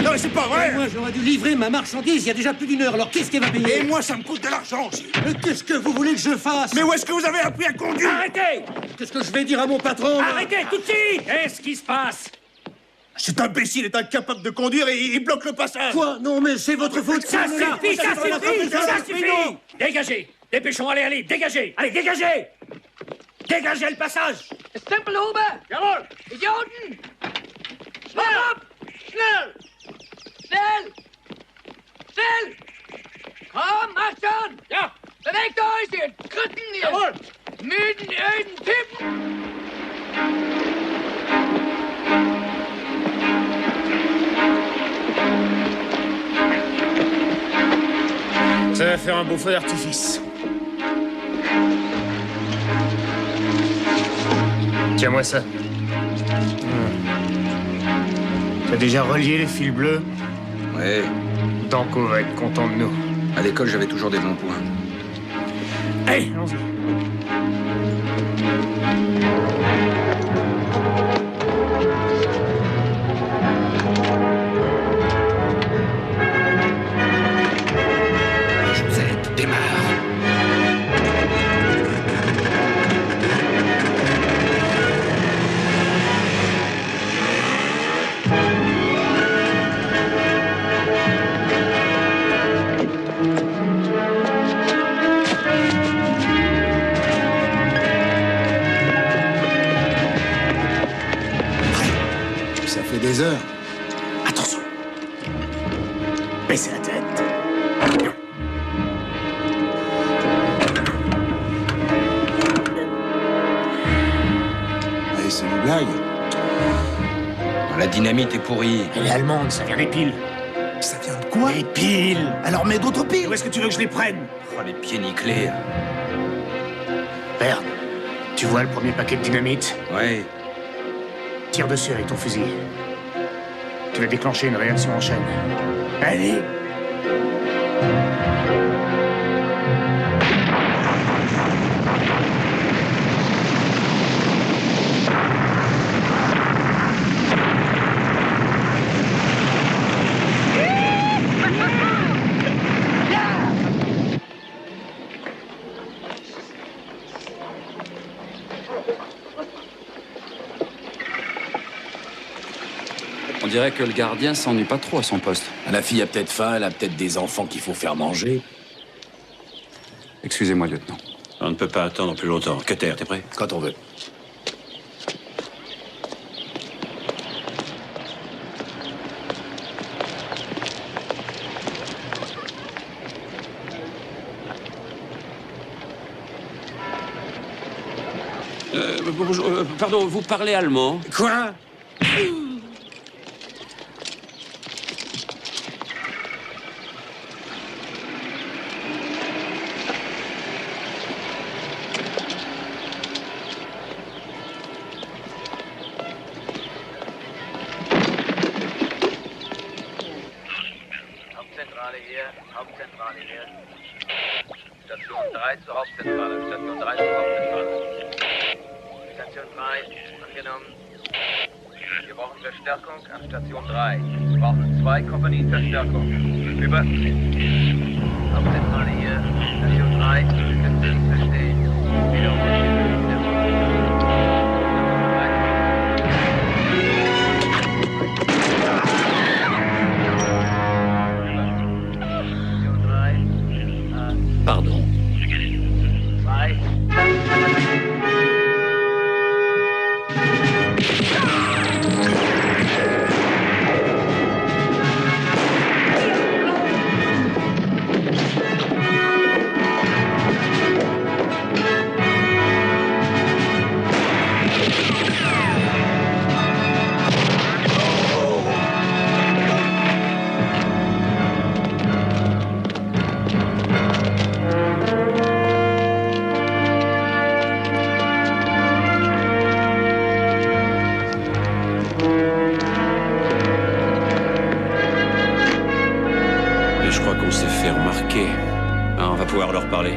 Non mais c'est pas vrai! Moi j'aurais dû livrer ma marchandise il y a déjà plus d'1 heure, alors qu'est-ce qu'elle va payer? Et moi ça me coûte de l'argent aussi. Mais qu'est-ce que vous voulez que je fasse? Mais où est-ce que vous avez appris à conduire? Arrêtez! Qu'est-ce que je vais dire à mon patron? Arrêtez tout de suite! Qu'est-ce qui se passe? Cet imbécile est incapable de conduire et il bloque le passage. Quoi? Non mais c'est votre faute! Ça suffit! Ça suffit! Dégagez! Dépêchons, allez, dégagez! Allez, dégagez! Dégagez le passage! Stempel oben! Jawohl! Idioten! Schnell ab! Schnell! Schnell! Schnell! Komm, macht schon! Ja! Bewegt euch, ihr Krütten, ihr Jawohl! müden, öden Typen! Ça va faire un beau feu d'artifice. Tiens-moi ça. T'as déjà relié les fils bleus? Ouais. Danko va être content de nous. À l'école, j'avais toujours des bons points. Allez, allons-y. Josette, démarre. Ça fait des heures. Attention. Baissez la tête. Allez, c'est une blague. La dynamite est pourrie. Elle est allemande, ça vient des piles. Ça vient de quoi? Les piles. Alors mets d'autres piles. Où est-ce que tu veux que je les prenne? Oh, les pieds nickelés. Père, tu vois le premier paquet de dynamite? Ouais. Tire dessus avec ton fusil. Tu vas déclencher une réaction en chaîne. Allez! On dirait que le gardien s'ennuie pas trop à son poste. La fille a peut-être faim, elle a peut-être des enfants qu'il faut faire manger. Excusez-moi, lieutenant. On ne peut pas attendre plus longtemps. Cutter, t'es prêt? Quand on veut. Bonjour, pardon, vous parlez allemand? Quoi? Hauptzentrale hier, Hauptzentrale hier. Station 3 zur Hauptzentrale, Station 3 zur Hauptzentrale. Station 3, angenommen. Wir brauchen Verstärkung an Station 3. Wir brauchen 2 Kompanien Verstärkung. Über. Hauptzentrale hier, Station 3, können Sie nicht verstehen. Wiederum. Pardon. Mais je crois qu'on s'est fait remarquer. Ah, on va pouvoir leur parler.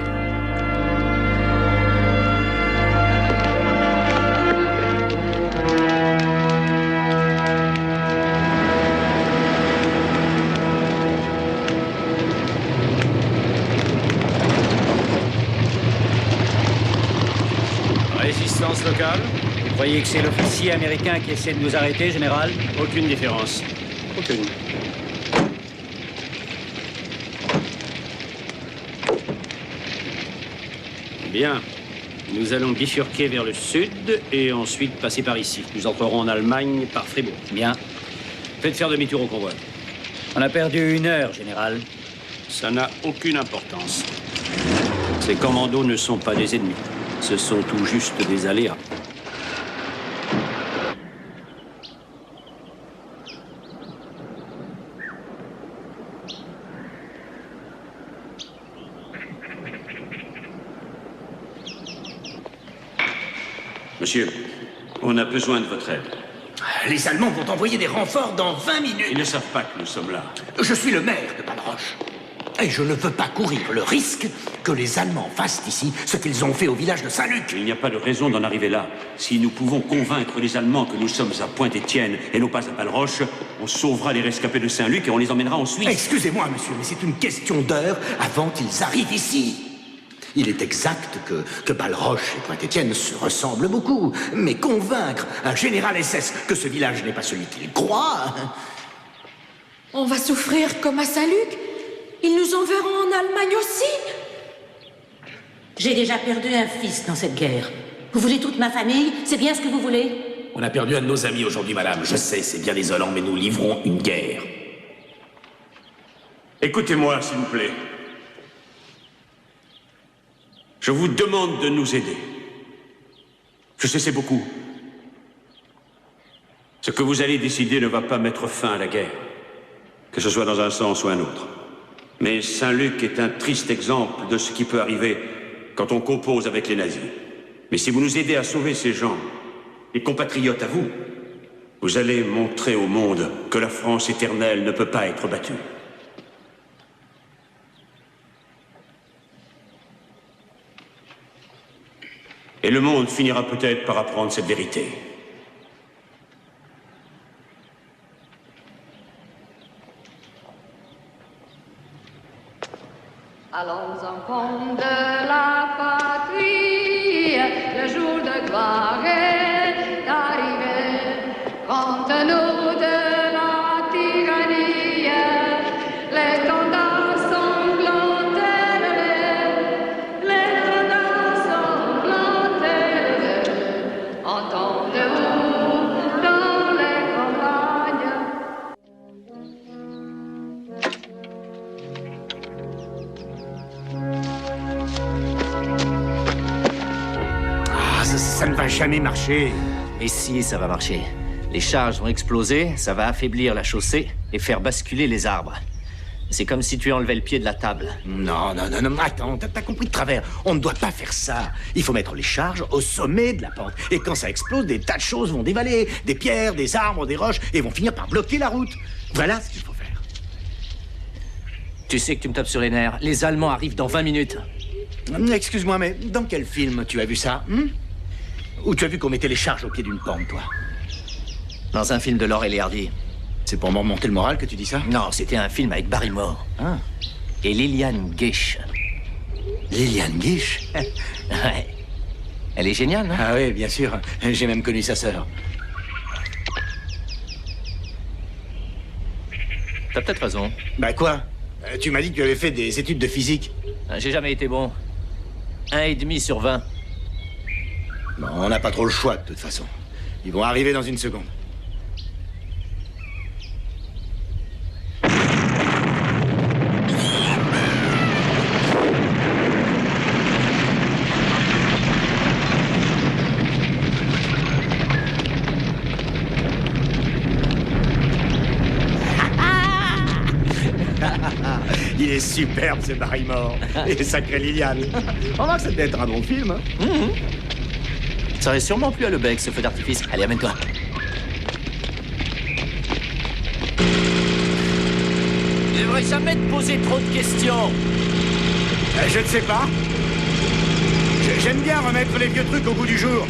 Résistance locale? Vous croyez que c'est l'officier américain qui essaie de nous arrêter, général? Aucune différence. Aucune. Bien. Nous allons bifurquer vers le sud et ensuite passer par ici. Nous entrerons en Allemagne par Fribourg. Bien. Faites faire demi-tour au convoi. On a perdu 1 heure, général. Ça n'a aucune importance. Ces commandos ne sont pas des ennemis. Ce sont tout juste des aléas. Monsieur, on a besoin de votre aide. Les Allemands vont envoyer des renforts dans 20 minutes. Ils ne savent pas que nous sommes là. Je suis le maire de Balroche. Et je ne veux pas courir le risque que les Allemands fassent ici ce qu'ils ont fait au village de Saint-Luc. Il n'y a pas de raison d'en arriver là. Si nous pouvons convaincre les Allemands que nous sommes à Pointe-Étienne et non pas à Balroche, on sauvera les rescapés de Saint-Luc et on les emmènera en Suisse. Excusez-moi, monsieur, mais c'est une question d'heure avant qu'ils arrivent ici. Il est exact que Balroche et Pointe-Étienne se ressemblent beaucoup, mais convaincre un général SS que ce village n'est pas celui qu'il croit... On va souffrir comme à Saint-Luc. Ils nous enverront en Allemagne aussi. J'ai déjà perdu un fils dans cette guerre. Vous voulez toute ma famille? C'est bien ce que vous voulez? On a perdu un de nos amis aujourd'hui, madame. Je sais, c'est bien désolant, mais nous livrons une guerre. Écoutez-moi, s'il vous plaît. Je vous demande de nous aider. Je sais, c'est beaucoup. Ce que vous allez décider ne va pas mettre fin à la guerre, que ce soit dans un sens ou un autre. Mais Saint-Luc est un triste exemple de ce qui peut arriver quand on compose avec les nazis. Mais si vous nous aidez à sauver ces gens, les compatriotes à vous, vous allez montrer au monde que la France éternelle ne peut pas être battue. Et le monde finira peut-être par apprendre cette vérité. Allons enfants de la patrie, le jour de gloire est arrivé. Rends-nous de la tyrannie, les tendants sanglantés élevés, les tendants sanglantés élevés. Entendez-vous dans les campagnes? Ça ne va jamais marcher. Et si, ça va marcher. Les charges vont exploser, ça va affaiblir la chaussée et faire basculer les arbres. C'est comme si tu enlevais le pied de la table. Non, attends, t'as compris de travers. On ne doit pas faire ça. Il faut mettre les charges au sommet de la pente. Et quand ça explose, des tas de choses vont dévaler. Des pierres, des arbres, des roches, et vont finir par bloquer la route. Voilà ce qu'il faut faire. Tu sais que tu me tapes sur les nerfs. Les Allemands arrivent dans 20 minutes. Excuse-moi, mais dans quel film tu as vu ça, Ou tu as vu qu'on mettait les charges au pied d'une pente, toi? Dans un film de Laurel et Hardy. C'est pour me remonter le moral que tu dis ça? Non, c'était un film avec Barrymore. Ah. Et Lillian Gish. Lillian Gish? Ouais. Elle est géniale, non? Ah oui, bien sûr. J'ai même connu sa sœur. T'as peut-être raison. Bah quoi? Tu m'as dit que tu avais fait des études de physique. J'ai jamais été bon. 1,5 sur 20. Bon, on n'a pas trop le choix, de toute façon. Ils vont arriver dans une seconde. Il est superbe, ce Barrymore. Et sacré Liliane. Remarque, ça devait être un bon film. Hein. Ça aurait sûrement plu à Lebec, ce feu d'artifice. Allez, amène-toi. devrais jamais te poser trop de questions. Je ne sais pas. J'aime bien remettre les vieux trucs au goût du jour.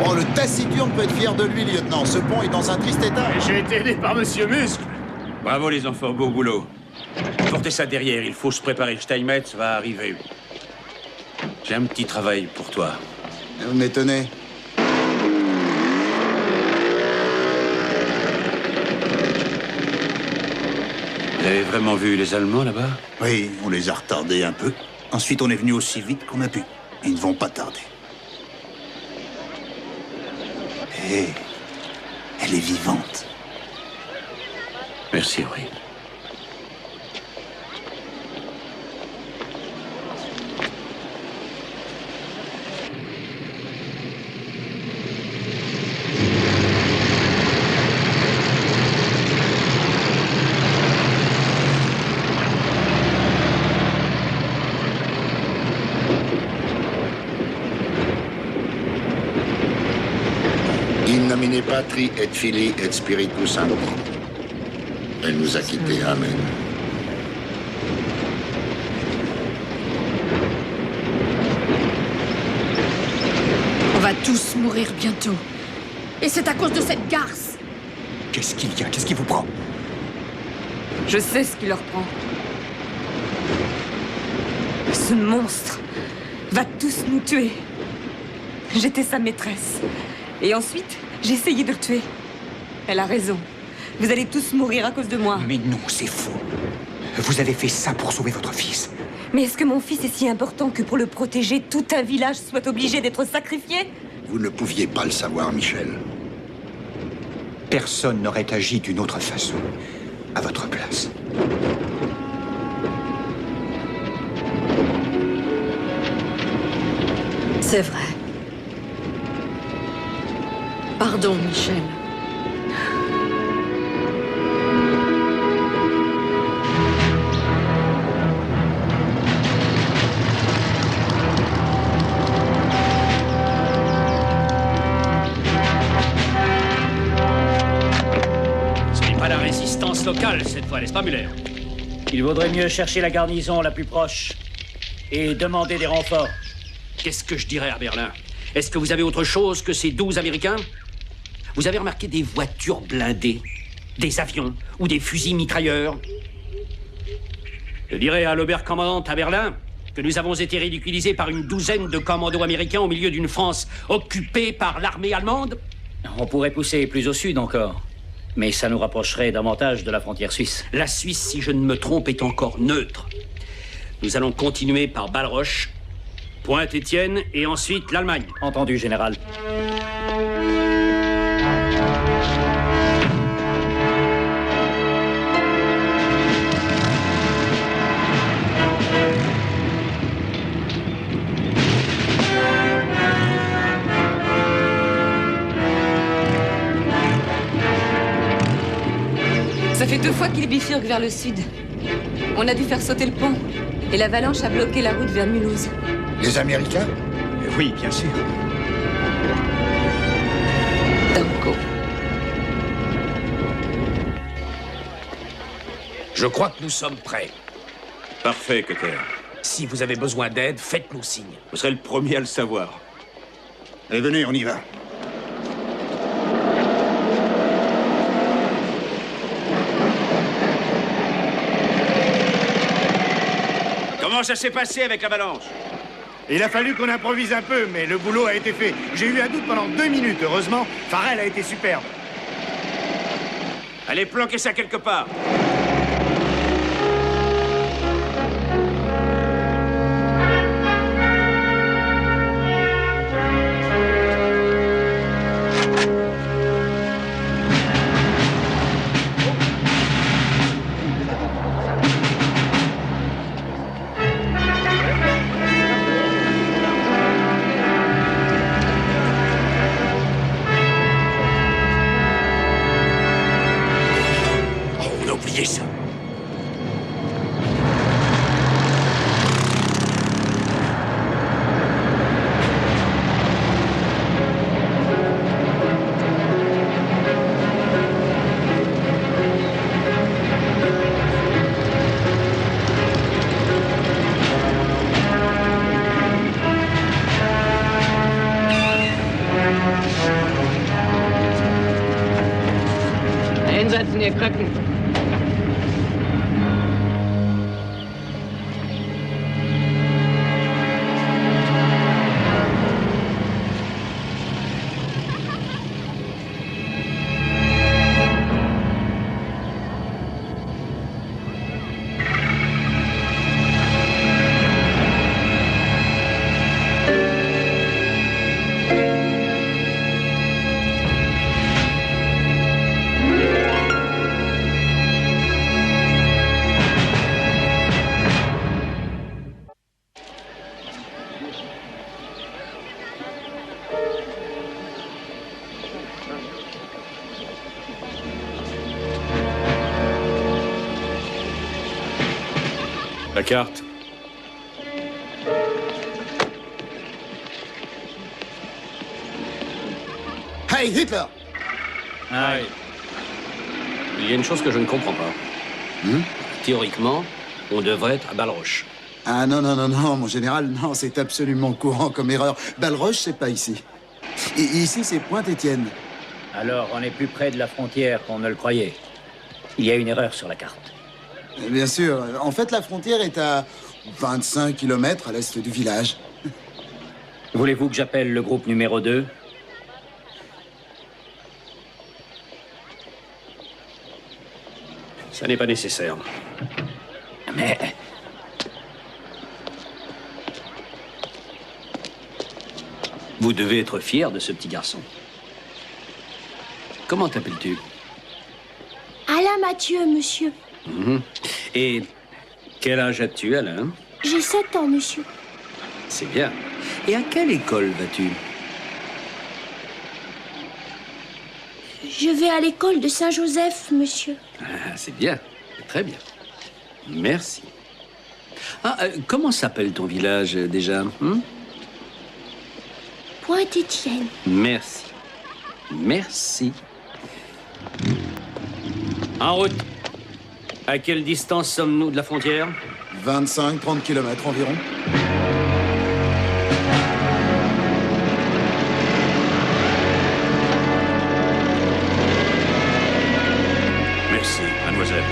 Oh, le taciturne peut être fier de lui, lieutenant. Ce pont est dans un triste état. J'ai été aidé par Monsieur Muscle. Bravo les enfants, beau boulot. Portez ça derrière, il faut se préparer. Steinmetz va arriver. J'ai un petit travail pour toi. Vous m'étonnez. Vous avez vraiment vu les Allemands là-bas? Oui, on les a retardés un peu. Ensuite, on est venu aussi vite qu'on a pu. Ils ne vont pas tarder. Hé, elle est vivante. Merci, Henri. In nomine Patri et Filii et Spiritus Sancti. Elle nous a quittés. Amen. On va tous mourir bientôt. Et c'est à cause de cette garce. Qu'est-ce qu'il y a? Qu'est-ce qui vous prend? Je sais ce qui leur prend. Ce monstre va tous nous tuer. J'étais sa maîtresse. Et ensuite, j'ai essayé de le tuer. Elle a raison. Vous allez tous mourir à cause de moi. Mais non, c'est faux. Vous avez fait ça pour sauver votre fils. Mais est-ce que mon fils est si important que pour le protéger, tout un village soit obligé d'être sacrifié? Vous ne pouviez pas le savoir, Michel. Personne n'aurait agi d'une autre façon à votre place. C'est vrai. Pardon, Michel. Ce n'est pas la résistance locale cette fois, n'est-ce pas, Muller? Il vaudrait mieux chercher la garnison la plus proche et demander des renforts. Qu'est-ce que je dirais à Berlin? Est-ce que vous avez autre chose que ces 12 Américains? Vous avez remarqué des voitures blindées, des avions ou des fusils mitrailleurs? Je dirais à l'Oberkommandant à Berlin que nous avons été ridiculisés par une douzaine de commandos américains au milieu d'une France occupée par l'armée allemande. On pourrait pousser plus au sud encore, mais ça nous rapprocherait davantage de la frontière suisse. La Suisse, si je ne me trompe, est encore neutre. Nous allons continuer par Balleroche, Pointe-Étienne et ensuite l'Allemagne. Entendu, général. Ça fait 2 fois qu'ils bifurquent vers le sud. On a dû faire sauter le pont. Et l'avalanche a bloqué la route vers Mulhouse. Les Américains? Oui, bien sûr. Danko. Je crois que nous sommes prêts. Parfait, Cutter. Si vous avez besoin d'aide, faites-nous signe. Vous serez le premier à le savoir. Allez, venez, on y va. Comment ça s'est passé avec l'avalanche? Il a fallu qu'on improvise un peu, mais le boulot a été fait. J'ai eu un doute pendant 2 minutes, heureusement. Farrell a été superbe. Allez, planquez ça quelque part. Ça. Einsetzen, ihr Kröcken. La carte. Hey, Hitler! Aïe. Il y a une chose que je ne comprends pas. Théoriquement, on devrait être à Balroche. Ah non, non, non, non, mon général, non, c'est absolument courant comme erreur. Balroche, c'est pas ici. Ici, c'est Pointe-Étienne. Alors, on est plus près de la frontière qu'on ne le croyait. Il y a une erreur sur la carte. Bien sûr. En fait, la frontière est à 25 km à l'est du village. Voulez-vous que j'appelle le groupe numéro 2? Ça n'est pas nécessaire. Mais... Vous devez être fier de ce petit garçon. Comment t'appelles-tu? Alain Mathieu, monsieur. Et quel âge as-tu, Alain? J'ai 7 ans, monsieur. C'est bien. Et à quelle école vas-tu? Je vais à l'école de Saint-Joseph, monsieur. Ah, c'est bien. C'est très bien. Merci. Ah, comment s'appelle ton village, déjà? Pointe-Étienne. Merci. Merci. En route. À quelle distance sommes-nous de la frontière? 25-30 km environ. Merci, mademoiselle.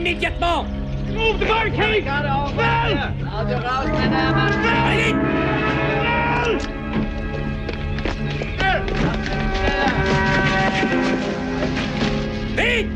immédiatement! Move the barricade! Allez! Vite!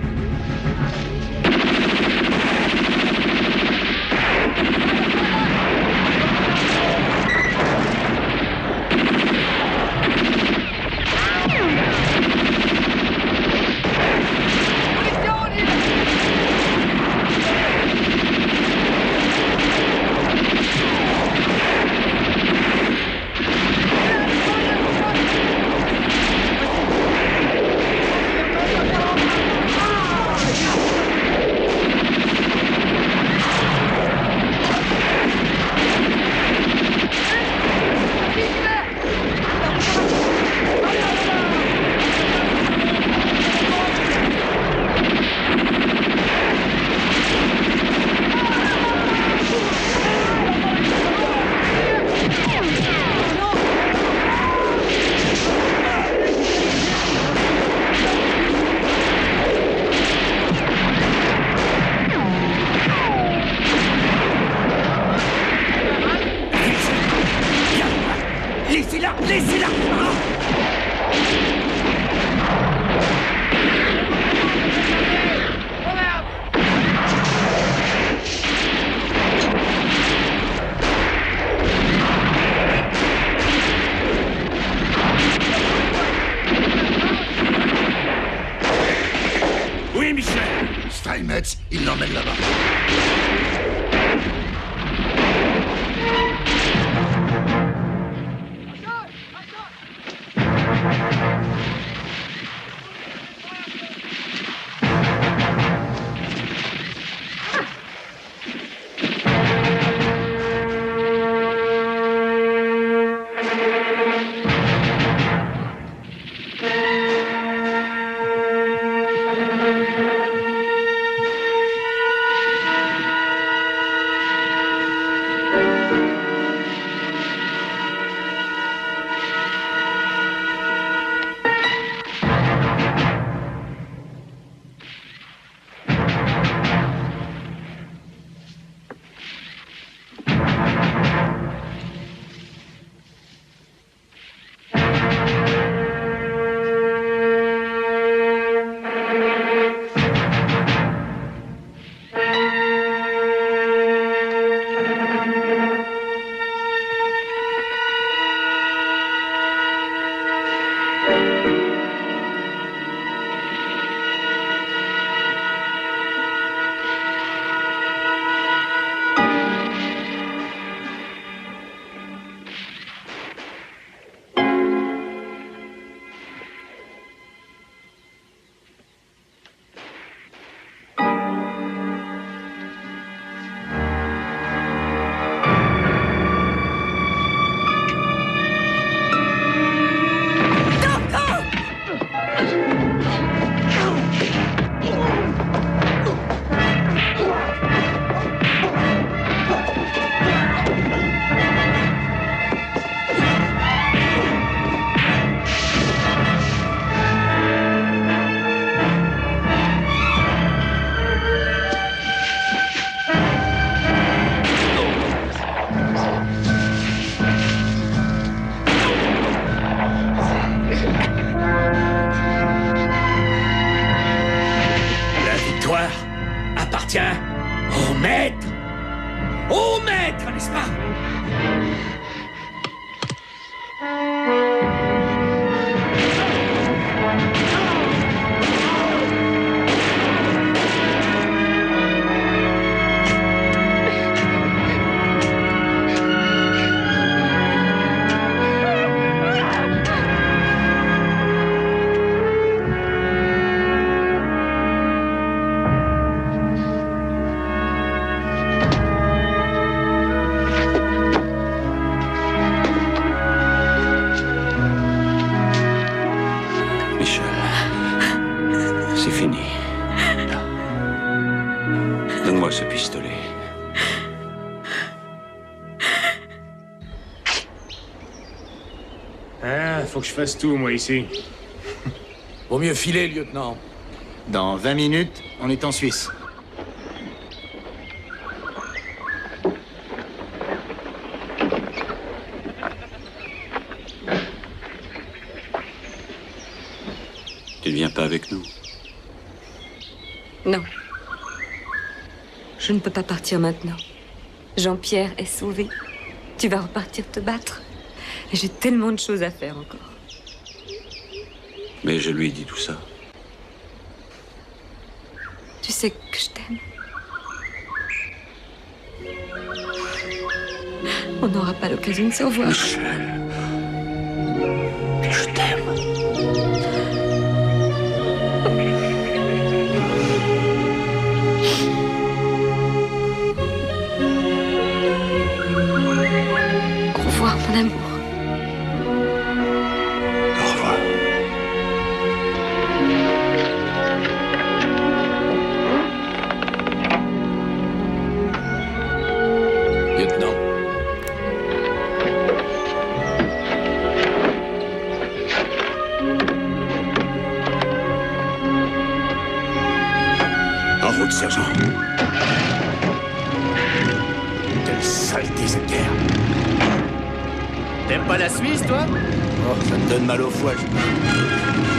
Laissez-la! Laissez-la! Oui, Michel. Steinmetz, il l'emmène là-bas. Au maître! Au maître, n'est-ce pas? C'est fini. Donne-moi ce pistolet. Ah, faut que je fasse tout, moi, ici. Vaut mieux filer, lieutenant. Dans 20 minutes, on est en Suisse. Tu ne viens pas avec nous? Non. Je ne peux pas partir maintenant. Jean-Pierre est sauvé. Tu vas repartir te battre. J'ai tellement de choses à faire encore. Mais je lui ai dit tout ça. Tu sais que je t'aime. On n'aura pas l'occasion de se revoir. Michel, je t'aime. Au revoir, mon amour. Au revoir. Lieutenant. En route, sergent. Quelle saleté, cette guerre. T'aimes pas la Suisse, toi? Oh, ça me donne mal au foie, je...